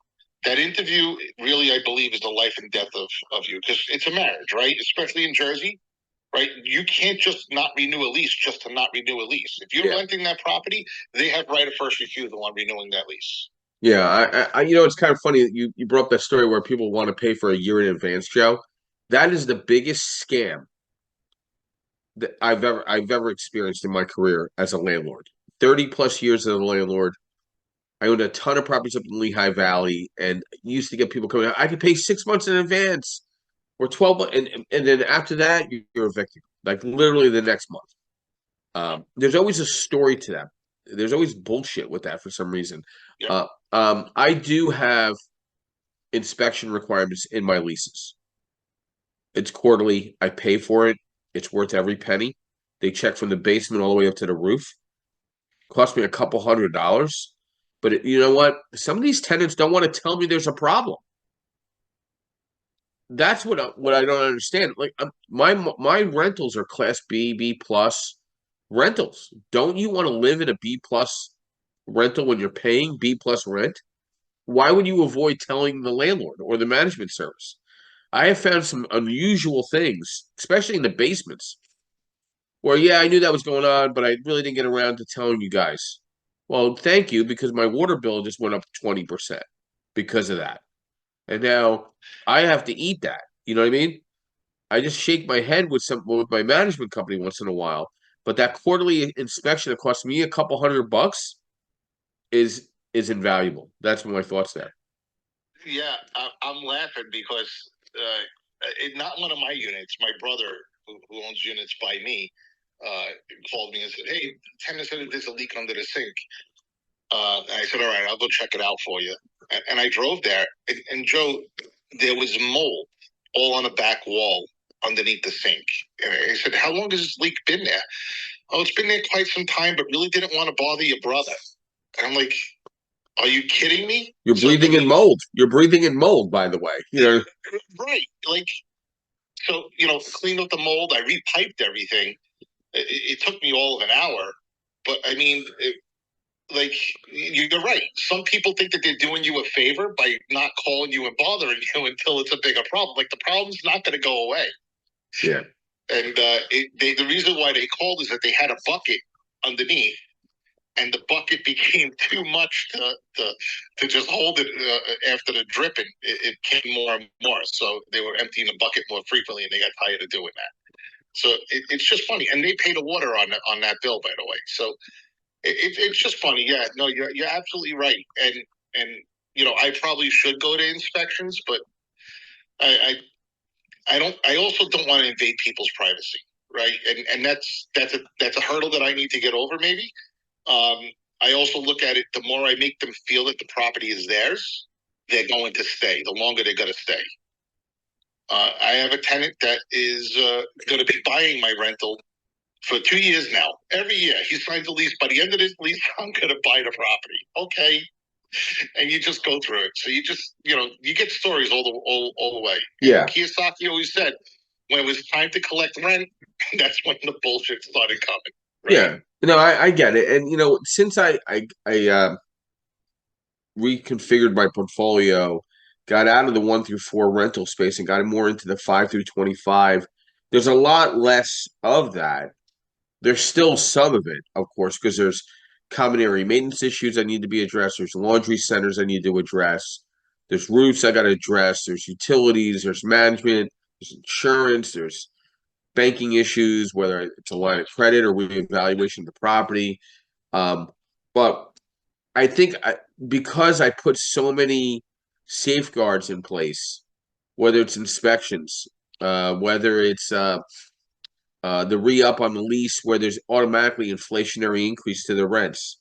That interview really, I believe, is the life and death of you, because it's a marriage, right? Especially in Jersey, right? You can't just not renew a lease just to not renew a lease. If you're renting that property, they have right of first refusal on renewing that lease. Yeah, it's kind of funny that you brought up that story where people want to pay for a year in advance, Joe. That is the biggest scam that I've ever experienced in my career as a landlord. 30 plus years as a landlord. I owned a ton of properties up in Lehigh Valley, and used to get people coming out. I could pay 6 months in advance or 12 months, and then after that, you're evicted, like literally the next month. There's always a story to that. There's always bullshit with that for some reason. Yeah. I do have inspection requirements in my leases. It's quarterly. I pay for it. It's worth every penny. They check from the basement all the way up to the roof. Cost me a couple $100. But you know what? Some of these tenants don't want to tell me there's a problem. that's what I don't understand. Like my rentals are class B, B plus rentals. Don't you want to live in a B plus rental when you're paying B plus rent? Why would you avoid telling the landlord or the management service? I have found some unusual things, especially in the basements, where yeah, I knew that was going on, but I really didn't get around to telling you guys. Well, thank you, because my water bill just went up 20% because of that. And now I have to eat that. You know what I mean? I just shake my head with my management company once in a while, but that quarterly inspection that costs me a couple $100 is invaluable. That's my thoughts there. Yeah, I'm laughing because not one of my units. My brother, who owns units by me, called me and said, "Hey, tenant said there's a leak under the sink." And I said, "All right, I'll go check it out for you." And I drove there, and Joe, there was mold all on the back wall underneath the sink. And I said, "How long has this leak been there?" "Oh, it's been there quite some time, but really didn't want to bother your brother." And I'm like, "Are you kidding me?" You're breathing in mold. You're breathing in mold, by the way. You know, right? Like, so cleaned up the mold. I repiped everything. It took me all of an hour, but I mean, like, you're right. Some people think that they're doing you a favor by not calling you and bothering you until it's a bigger problem. Like, the problem's not going to go away. yeah. And the reason why they called is that they had a bucket underneath, and the bucket became too much to just hold it after the dripping. It came more and more, so they were emptying the bucket more frequently, and they got tired of doing that. So it's just funny, and they pay the water on that bill, by the way. So it's just funny. Yeah, no, you're absolutely right, and I probably should go to inspections, but I I don't. I also don't want to invade people's privacy, right? And that's a hurdle that I need to get over, maybe. I also look at it. The more I make them feel that the property is theirs, they're going to stay. The longer they're going to stay. I have a tenant that is going to be buying my rental for 2 years now. Every year he signs a lease. By the end of this lease, I'm going to buy the property. Okay, and you just go through it. So you just you get stories all the way. Yeah. And Kiyosaki always said, when it was time to collect rent, that's when the bullshit started coming. Right? Yeah. No, I get it. And since I reconfigured my portfolio, got out of the 1 through 4 rental space and got more into the 5 through 25, there's a lot less of that. There's still some of it, of course, because there's common area maintenance issues that need to be addressed. There's laundry centers I need to address. There's roofs I got to address. There's utilities. There's management. There's insurance. There's banking issues, whether it's a line of credit or reevaluation of the property. But I think because I put so many safeguards in place, whether it's inspections, whether it's the re-up on the lease where there's automatically inflationary increase to the rents.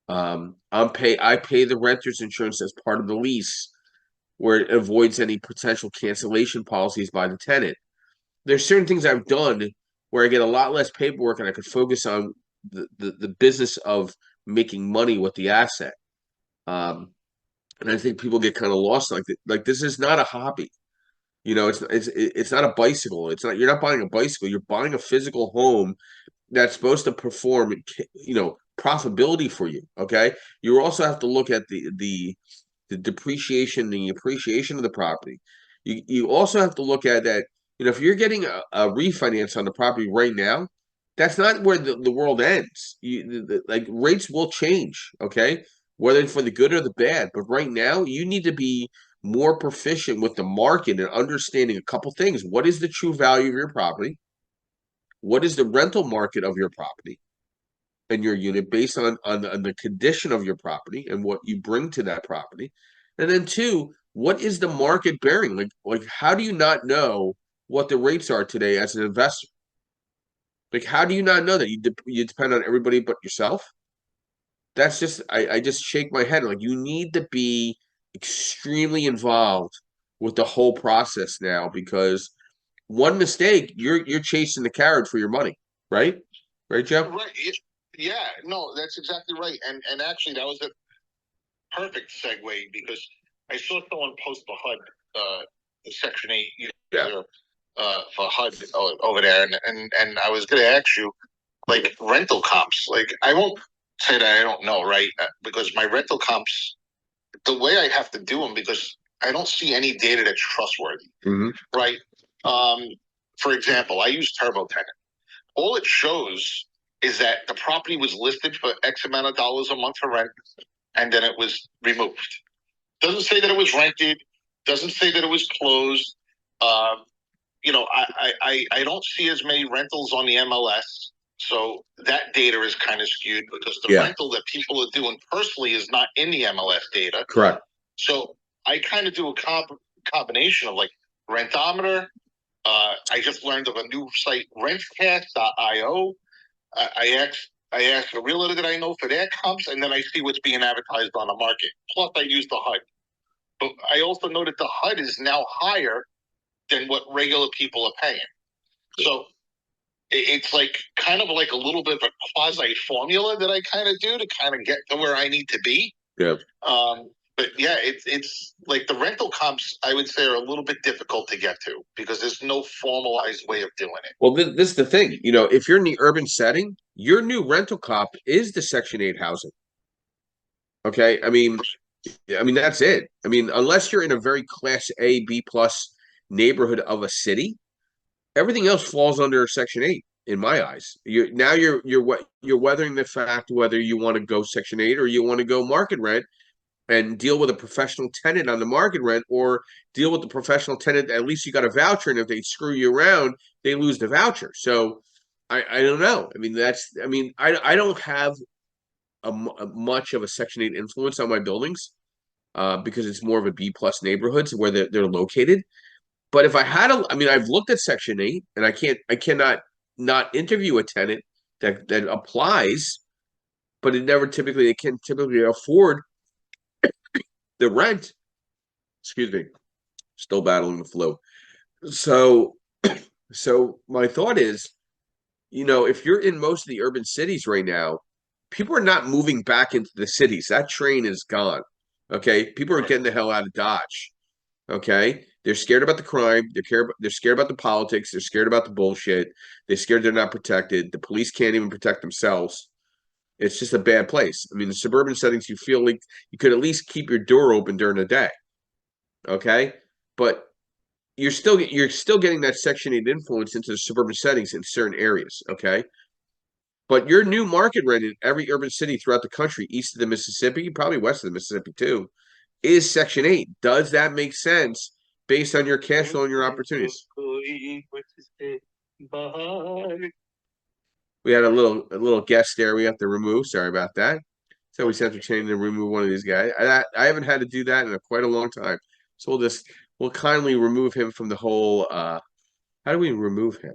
I pay the renter's insurance as part of the lease, where it avoids any potential cancellation policies by the tenant. There's certain things I've done where I get a lot less paperwork and I could focus on the business of making money with the asset. And I think people get kind of lost like this is not a hobby. It's not a bicycle. It's not You're not buying a bicycle. You're buying a physical home that's supposed to perform, profitability for you. Okay, you also have to look at the depreciation, the appreciation of the property. You also have to look at that. If you're getting a refinance on the property right now, that's not where the world ends. Like rates will change. Okay, whether for the good or the bad. But right now, you need to be more proficient with the market and understanding a couple things. What is the true value of your property? What is the rental market of your property and your unit based on the condition of your property and what you bring to that property? And then two, what is the market bearing? Like how do you not know what the rates are today as an investor? Like how do you not know that you depend on everybody but yourself? That's just I just shake my head. Like you need to be extremely involved with the whole process now, because one mistake, you're chasing the carrot for your money, right? Right, Joe? Right. Yeah. No, that's exactly right. And actually, that was a perfect segue because I saw someone post a HUD Section 8 Yeah. user for HUD over there, and I was going to ask you, like rental comps. Like I won't say that I don't know, right? Because my rental comps, the way I have to do them, because I don't see any data that's trustworthy, right? For example, I use Turbo Tenant. All it shows is that the property was listed for X amount of dollars a month for rent, and then it was removed. Doesn't say that it was rented. Doesn't say that it was closed. I don't see as many rentals on the MLS, so that data is kind of skewed because the rental that people are doing personally is not in the MLS data. Correct. So I kind of do a combination of like Rentometer. I just learned of a new site, rentcast.io. I asked a realtor that I know for their comps, and then I see what's being advertised on the market. Plus, I use the HUD. But I also know that the HUD is now higher than what regular people are paying. So it's like kind of like a little bit of a quasi formula that I kind of do to kind of get to where I need to be. Yeah. But yeah, it's like the rental comps, I would say, are a little bit difficult to get to because there's no formalized way of doing it. Well, this is the thing. If you're in the urban setting, your new rental comp is the Section 8 housing. Okay. I mean, that's it. I mean, unless you're in a very Class A, B plus neighborhood of a city, everything else falls under Section 8 in my eyes. You're weathering the fact whether you want to go Section 8 or you want to go market rent and deal with a professional tenant on the market rent, or deal with the professional tenant. At least you got a voucher, and if they screw you around, they lose the voucher. So I don't know. I mean, I don't have a much of a Section 8 influence on my buildings because it's more of a B plus neighborhoods where they're located. But if I had I've looked at Section 8, and I cannot not interview a tenant that applies, but they can typically afford the rent. Excuse me, still battling the flu. So my thought is, if you're in most of the urban cities right now, people are not moving back into the cities. That train is gone. Okay, people are getting the hell out of Dodge. Okay, they're scared about the crime. They're scared about the politics. They're scared about the bullshit. They're scared they're not protected. The police can't even protect themselves. It's just a bad place. I mean, the suburban settings, you feel like you could at least keep your door open during the day. Okay, but you're still getting that Section 8 influence into the suburban settings in certain areas. Okay, but your new market rent in every urban city throughout the country, east of the Mississippi, probably west of the Mississippi too, is Section 8. Does that make sense based on your cash flow and your opportunities? We had a little guest there we have to remove. Sorry about that. So we have to change and remove one of these guys. I haven't had to do that in quite a long time. So we'll kindly remove him from the whole. How do we remove him?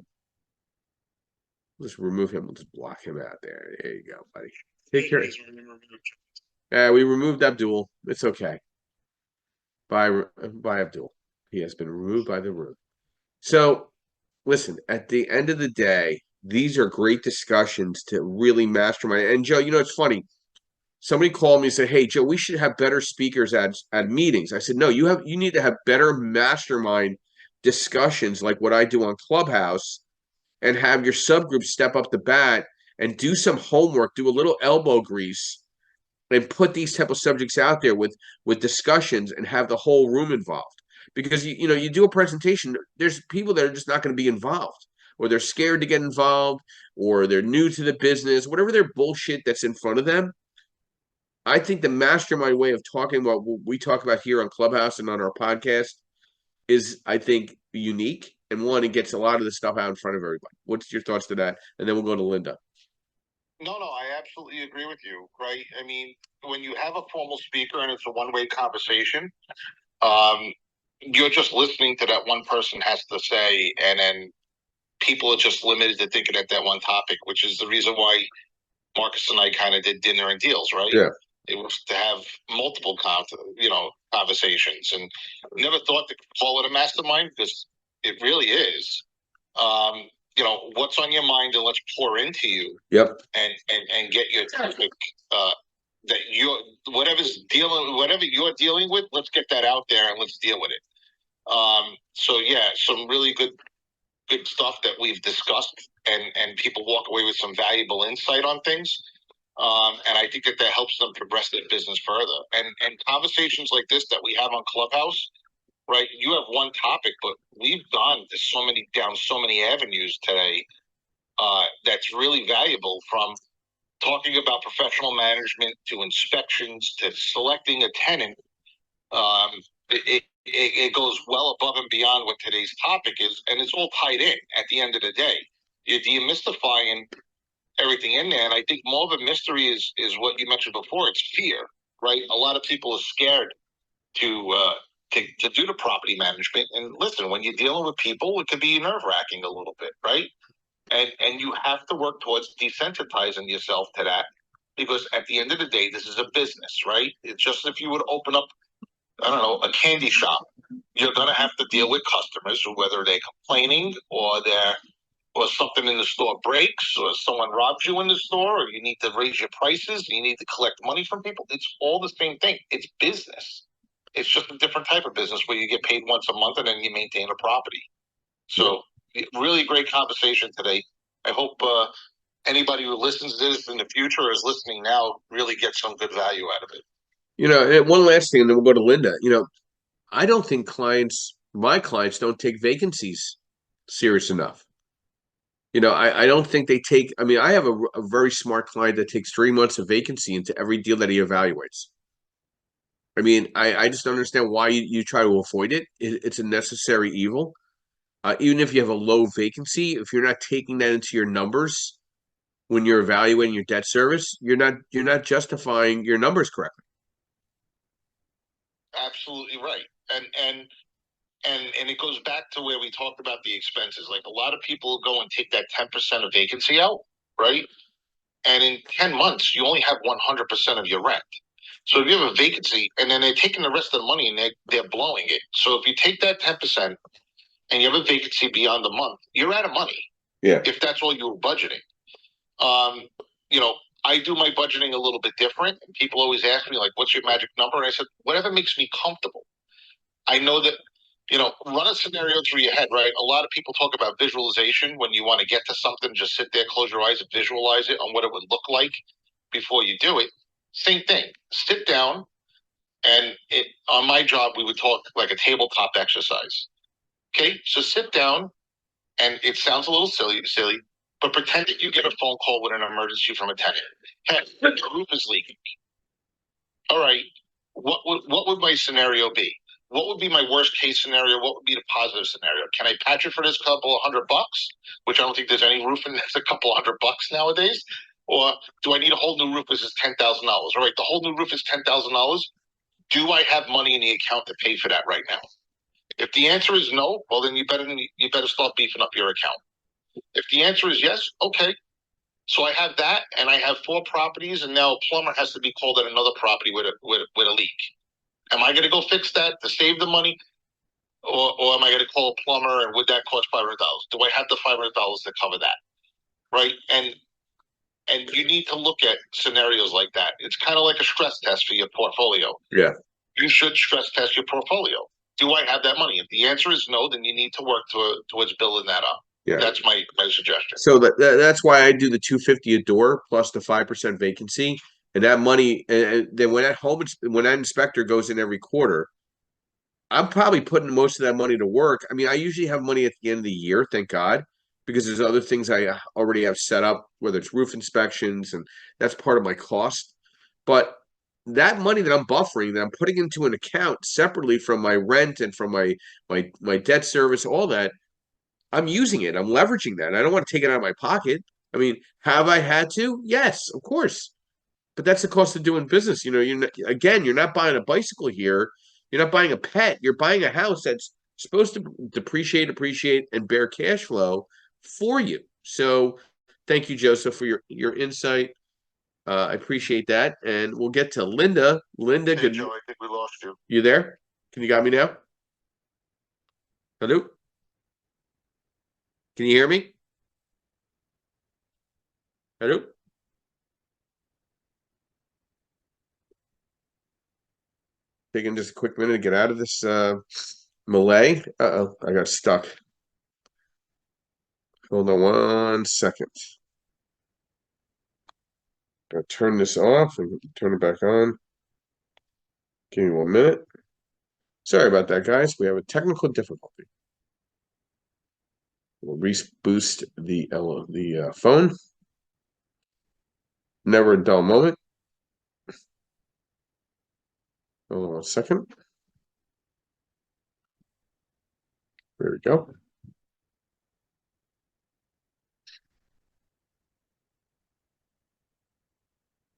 We'll just remove him. We'll just block him out there. There you go, buddy. Take care. Yeah, we removed Abdul. It's okay. By Abdul. He has been removed by the room. So listen, at the end of the day, these are great discussions to really mastermind. And Joe, it's funny. Somebody called me and said, "Hey, Joe, we should have better speakers at meetings." I said, "No, you need to have better mastermind discussions like what I do on Clubhouse, and have your subgroup step up the bat and do some homework, do a little elbow grease, and put these type of subjects out there with discussions and have the whole room involved." Because you do a presentation, there's people that are just not going to be involved, or they're scared to get involved, or they're new to the business, whatever their bullshit that's in front of them. I think the mastermind way of talking about what we talk about here on Clubhouse and on our podcast is, I think, unique, and one, it gets a lot of the stuff out in front of everybody. What's your thoughts to that? And then we'll go to Linda. No, I absolutely agree with you. Right? I mean, when you have a formal speaker and it's a one-way conversation, you're just listening to that one person has to say, and then people are just limited to thinking at that one topic, which is the reason why Marcus and I kind of did dinner and deals, right? Yeah. It was to have multiple conversations, and never thought to call it a mastermind because it really is. What's on your mind, and let's pour into you. Yep. And get your topic that whatever you're dealing with, let's get that out there and let's deal with it. So yeah, some really good stuff that we've discussed, and people walk away with some valuable insight on things. And I think that helps them progress their business further. And conversations like this that we have on Clubhouse, right? You have one topic, but we've gone to down so many avenues today. That's really valuable, from talking about professional management to inspections to selecting a tenant. Um, it goes well above and beyond what today's topic is, and it's all tied in at the end of the day. You're demystifying everything in there, and I think more of a mystery is what you mentioned before. It's fear, right? A lot of people are scared to do the property management. And listen, when you're dealing with people, it can be nerve-wracking a little bit, right? And you have to work towards desensitizing yourself to that, because at the end of the day, this is a business, right? It's just if you would open up, I don't know, a candy shop, you're going to have to deal with customers, whether they're complaining or something in the store breaks, or someone robs you in the store, or you need to raise your prices, you need to collect money from people. It's all the same thing. It's business. It's just a different type of business where you get paid once a month and then you maintain a property. So really great conversation today. I hope anybody who listens to this in the future or is listening now really gets some good value out of it. And one last thing, and then we'll go to Linda. I don't think my clients don't take vacancies serious enough. I don't think they take, I have a very smart client that takes 3 months of vacancy into every deal that he evaluates. I just don't understand why you try to avoid it. It's a necessary evil. Even if you have a low vacancy, if you're not taking that into your numbers when you're evaluating your debt service, you're not justifying your numbers correctly. Absolutely right. And it goes back to where we talked about the expenses. Like, a lot of people go and take that 10% of vacancy out, right? And in 10 months, you only have 100% of your rent. So if you have a vacancy, and then they're taking the rest of the money and they're blowing it. So if you take that 10% and you have a vacancy beyond the month, you're out of money. Yeah. If that's all you were budgeting. You know, I do my budgeting a little bit different. And people always ask me, like, what's your magic number? And I said, whatever makes me comfortable. I know that, run a scenario through your head, right? A lot of people talk about visualization. When you want to get to something, just sit there, close your eyes, and visualize it on what it would look like before you do it. Same thing. Sit down, and on my job, we would talk like a tabletop exercise. Okay, so sit down, and it sounds a little silly, but pretend that you get a phone call with an emergency from a tenant. Hey, the roof is leaking. All right, what would my scenario be? What would be my worst case scenario? What would be the positive scenario? Can I patch it for this couple of $100, which I don't think there's any roofing that's a couple $100 nowadays? Or do I need a whole new roof? This is $10,000. All right, the whole new roof is $10,000. Do I have money in the account to pay for that right now? If the answer is no, well, then you better start beefing up your account. If the answer is yes, okay. So I have that, and I have 4 properties, and now a plumber has to be called at another property with a leak. Am I going to go fix that to save the money, or am I going to call a plumber, and would that cost $500? Do I have the $500 to cover that? Right, and you need to look at scenarios like that. It's kind of like a stress test for your portfolio. Yeah. You should stress test your portfolio. Do I have that money? If the answer is no, then you need to work towards building that up. Yeah. That's my suggestion. So that's why I do the $250 a door plus the 5% vacancy, and that money. And then when that inspector goes in every quarter, I'm probably putting most of that money to work. I usually have money at the end of the year, thank God, because there's other things I already have set up, whether it's roof inspections, and that's part of my cost. But that money that I'm buffering, that I'm putting into an account separately from my rent and from my debt service, all that, I'm using it. I'm leveraging that. I don't want to take it out of my pocket. Have I had to? Yes, of course. But that's the cost of doing business. You're not buying a bicycle here. You're not buying a pet. You're buying a house that's supposed to depreciate, appreciate, and bear cash flow for you. So thank you, Joseph, for your insight. I appreciate that. And we'll get to Linda. Linda, Hey, good. Joe, I think we lost you. You there? Can you got me now? Hello? Can you hear me? Hello? Taking just a quick minute to get out of this Malay. Uh-oh, I got stuck. Hold on 1 second. Gotta turn this off and turn it back on. Give me 1 minute. Sorry about that, guys. We have a technical difficulty. We'll reboost the phone. Never a dull moment. Hold on 1 second. There we go.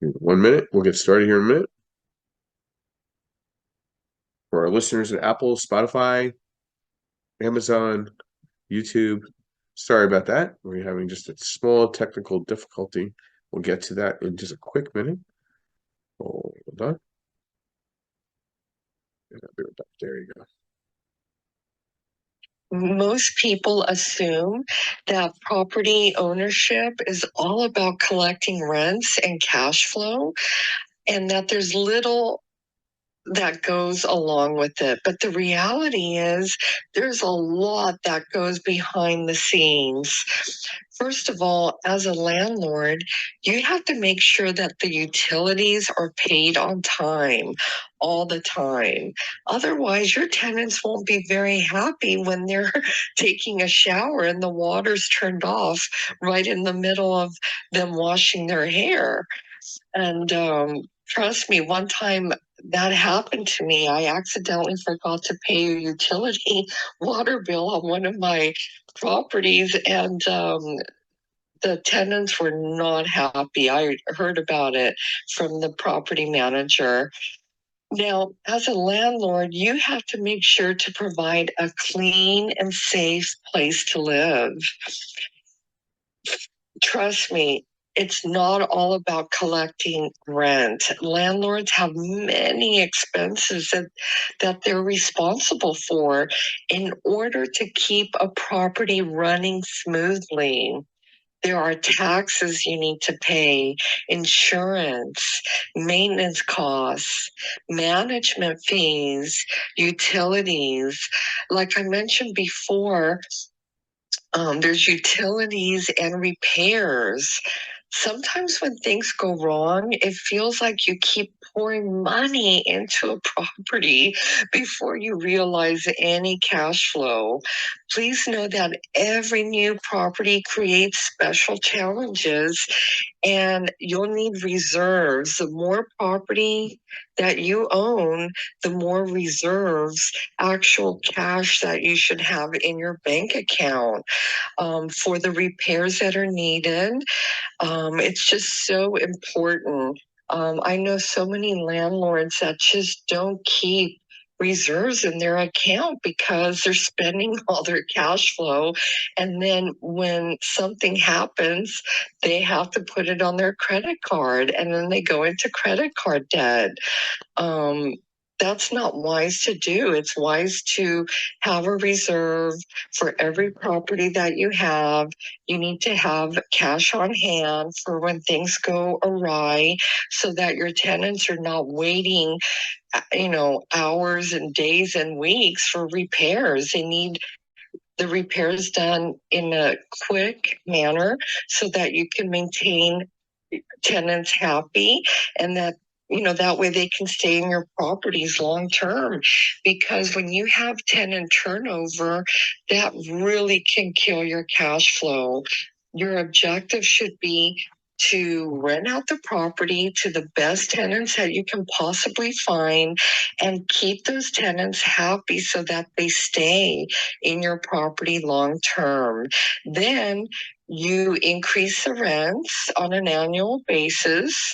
Give me 1 minute. We'll get started here in a minute. For our listeners at Apple, Spotify, Amazon, YouTube, sorry about that. We're having just a small technical difficulty. We'll get to that in just a quick minute. Hold on. There you go. Most people assume that property ownership is all about collecting rents and cash flow, and that there's little that goes along with it. But the reality is there's a lot that goes behind the scenes. First of all, as a landlord, you have to make sure that the utilities are paid on time, all the time. Otherwise, your tenants won't be very happy when they're taking a shower and the water's turned off right in the middle of them washing their hair. And trust me, one time that happened to me. I accidentally forgot to pay a utility water bill on one of my properties, and the tenants were not happy. I heard about it from the property manager. Now, as a landlord, you have to make sure to provide a clean and safe place to live. Trust me, it's not all about collecting rent. Landlords have many expenses that they're responsible for in order to keep a property running smoothly. There are taxes you need to pay, insurance, maintenance costs, management fees, utilities. Like I mentioned before, there's utilities and repairs. Sometimes when things go wrong, it feels like you keep pouring money into a property before you realize any cash flow. Please know that every new property creates special challenges, and you'll need reserves. The more property that you own, the more reserves, actual cash that you should have in your bank account for the repairs that are needed. It's just so important. I know so many landlords that just don't keep reserves in their account because they're spending all their cash flow. And then when something happens, they have to put it on their credit card, and then they go into credit card debt. That's not wise to do. It's wise to have a reserve for every property that you have. You need to have cash on hand for when things go awry so that your tenants are not waiting, hours and days and weeks for repairs. They need the repairs done in a quick manner so that you can maintain tenants happy, and that way they can stay in your properties long term. Because when you have tenant turnover, that really can kill your cash flow. Your objective should be to rent out the property to the best tenants that you can possibly find and keep those tenants happy so that they stay in your property long term. Then you increase the rents on an annual basis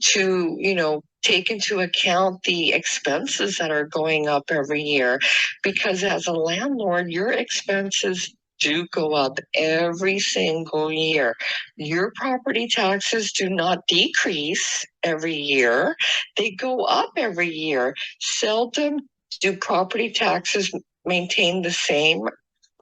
to take into account the expenses that are going up every year, because as a landlord your expenses do go up every single year. Your property taxes do not decrease every year, they go up every year. Seldom do property taxes maintain the same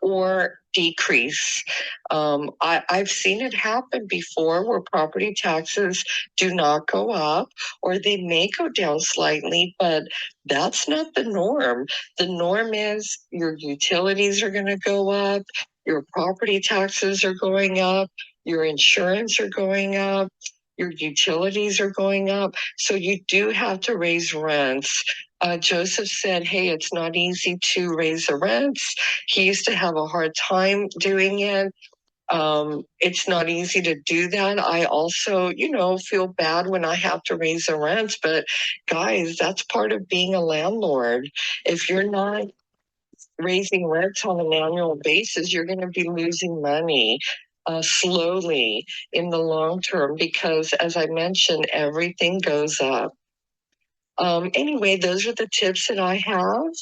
or decrease. I've seen it happen before where property taxes do not go up, or they may go down slightly, but that's not the norm. The norm is your utilities are going to go up, your property taxes are going up, your insurance are going up, your utilities are going up. So you do have to raise rents. Joseph said, hey, it's not easy to raise the rents. He used to have a hard time doing it. It's not easy to do that. I also, feel bad when I have to raise the rents, but guys, that's part of being a landlord. If you're not raising rents on an annual basis, you're going to be losing money slowly in the long term because, as I mentioned, everything goes up. Anyway, those are the tips that I have.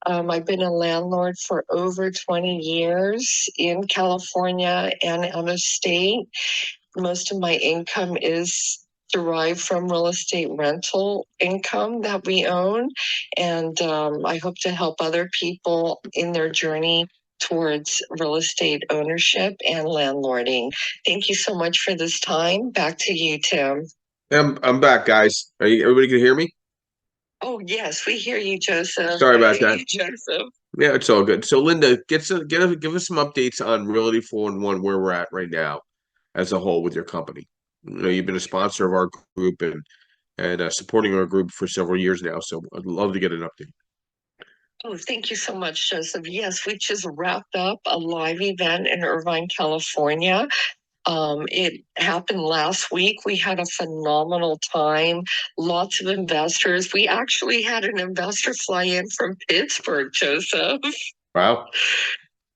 I've been a landlord for over 20 years in California and out of state. Most of my income is derived from real estate rental income that we own. And I hope to help other people in their journey towards real estate ownership and landlording. Thank you so much for this time. Back to you, Tim. I'm back, guys. Everybody can hear me? Oh, yes, we hear you, Joseph. Sorry about that. Joseph. Yeah, it's all good. So, Linda, give us some updates on Realty 411, where we're at right now as a whole with your company. You've been a sponsor of our group and supporting our group for several years now. So, I'd love to get an update. Oh, thank you so much, Joseph. Yes, we just wrapped up a live event in Irvine, California. It happened last week. We had a phenomenal time. Lots of investors. We actually had an investor fly in from Pittsburgh, Joseph. Wow.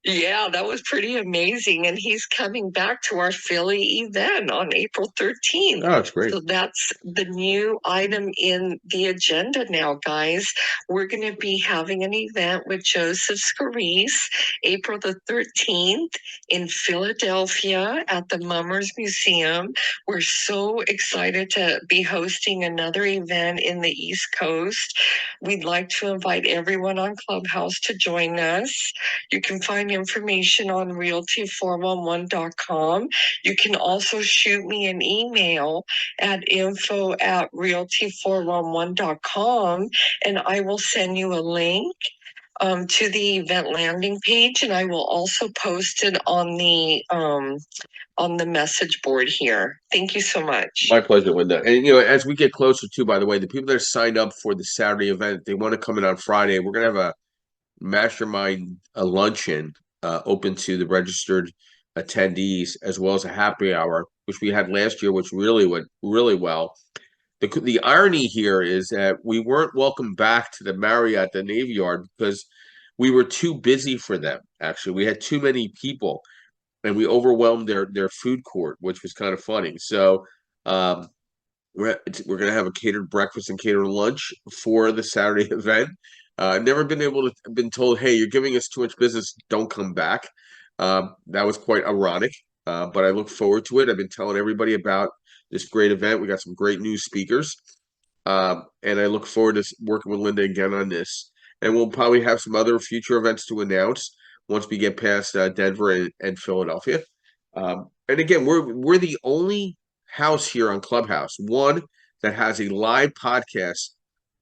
Yeah, that was pretty amazing. And he's coming back to our Philly event on April 13th. Oh, that's great. So that's the new item in the agenda now, guys. We're going to be having an event with Joseph Scarice, April the 13th in Philadelphia at the Mummers Museum. We're so excited to be hosting another event in the East Coast. We'd like to invite everyone on Clubhouse to join us. You can find information on realty411.com. You can also shoot me an email at info@realty411.com, and I will send you a link to the event landing page, and I will also post it on the message board here. Thank you so much. My pleasure, Linda. And as we get closer to, by the way, the people that are signed up for the Saturday event, they want to come in on Friday. We're gonna have a mastermind, a luncheon open to the registered attendees, as well as a happy hour, which we had last year, which really went really well. The irony here is that we weren't welcomed back to the Marriott, the Navy Yard, because we were too busy for them. Actually, we had too many people, and we overwhelmed their food court, which was kind of funny. So um, we're gonna have a catered breakfast and catered lunch for the Saturday event. I've never been told, hey, you're giving us too much business, don't come back. That was quite ironic, but I look forward to it. I've been telling everybody about this great event. We got some great new speakers, and I look forward to working with Linda again on this. And we'll probably have some other future events to announce once we get past Denver and Philadelphia. And again, we're the only house here on Clubhouse, one that has a live podcast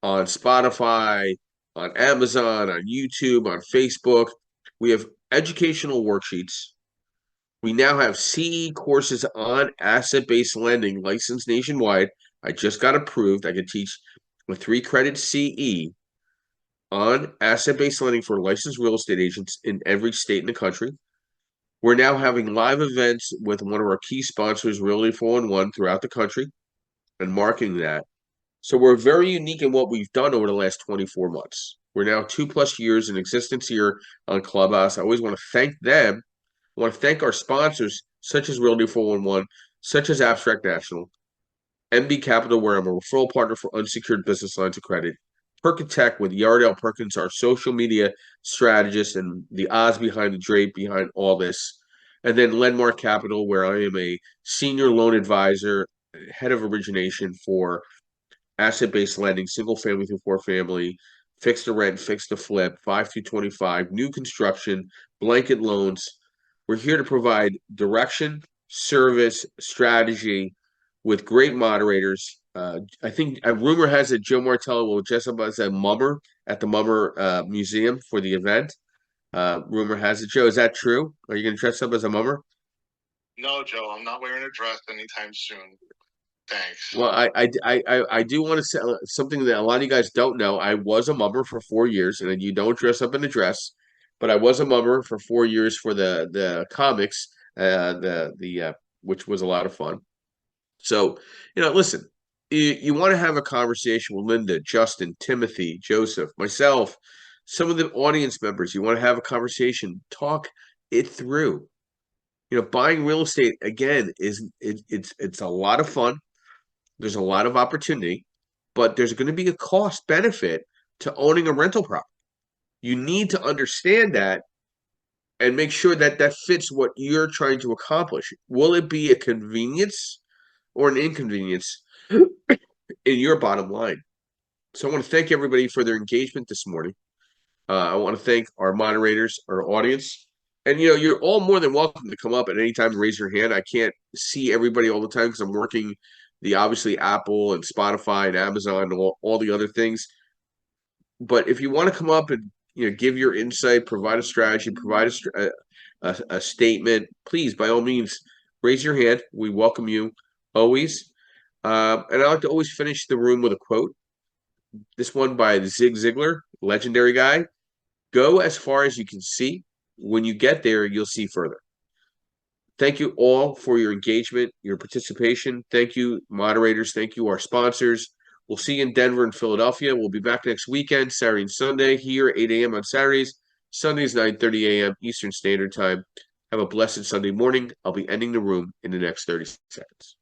on Spotify, on Amazon, on YouTube, on Facebook. We have educational worksheets. We now have CE courses on asset-based lending, licensed nationwide. I just got approved. I can teach a 3-credit CE on asset-based lending for licensed real estate agents in every state in the country. We're now having live events with one of our key sponsors, Realty 411, throughout the country and marketing that. So we're very unique in what we've done over the last 24 months. We're now 2+ years in existence here on Clubhouse. I always want to thank them. I want to thank our sponsors, such as Realty 411, such as Abstract National, MB Capital, where I'm a referral partner for unsecured business lines of credit, Perkatech with Yardell Perkins, our social media strategist, and the Oz behind the drape behind all this. And then Lenmark Capital, where I am a senior loan advisor, head of origination for asset-based lending, single family through 4 family, fix to rent, fix to flip, 5 through 25, new construction, blanket loans. We're here to provide direction, service, strategy with great moderators. I think a rumor has it Joe Martello will dress up as a mummer at the Mummer Museum for the event. Rumor has it, Joe. Is that true? Are you going to dress up as a mummer? No, Joe, I'm not wearing a dress anytime soon. Thanks. Well, I do want to say something that a lot of you guys don't know. I was a mummer for 4 years, and you don't dress up in a dress, but I was a mummer for 4 years for the comics, the which was a lot of fun. So, listen, you want to have a conversation with Linda, Justin, Timothy, Joseph, myself, some of the audience members. You want to have a conversation, talk it through. Buying real estate again it's a lot of fun. There's a lot of opportunity, but there's going to be a cost benefit to owning a rental property. You need to understand that and make sure that that fits what you're trying to accomplish. Will it be a convenience or an inconvenience in your bottom line? So I want to thank everybody for their engagement this morning. I want to thank our moderators, our audience. And you're all more than welcome to come up at any time and raise your hand. I can't see everybody all the time because I'm working the obviously Apple and Spotify and Amazon and all the other things. But if you want to come up and give your insight, provide a strategy, provide a statement, please by all means raise your hand. We welcome you always. And I like to always finish the room with a quote. This one by Zig Ziglar, legendary guy. Go as far as you can see. When you get there, you'll see further. Thank you all for your engagement, your participation. Thank you, moderators. Thank you, our sponsors. We'll see you in Denver and Philadelphia. We'll be back next weekend, Saturday and Sunday, here 8 a.m. on Saturdays, Sundays 9:30 a.m. Eastern Standard Time. Have a blessed Sunday morning. I'll be ending the room in the next 30 seconds.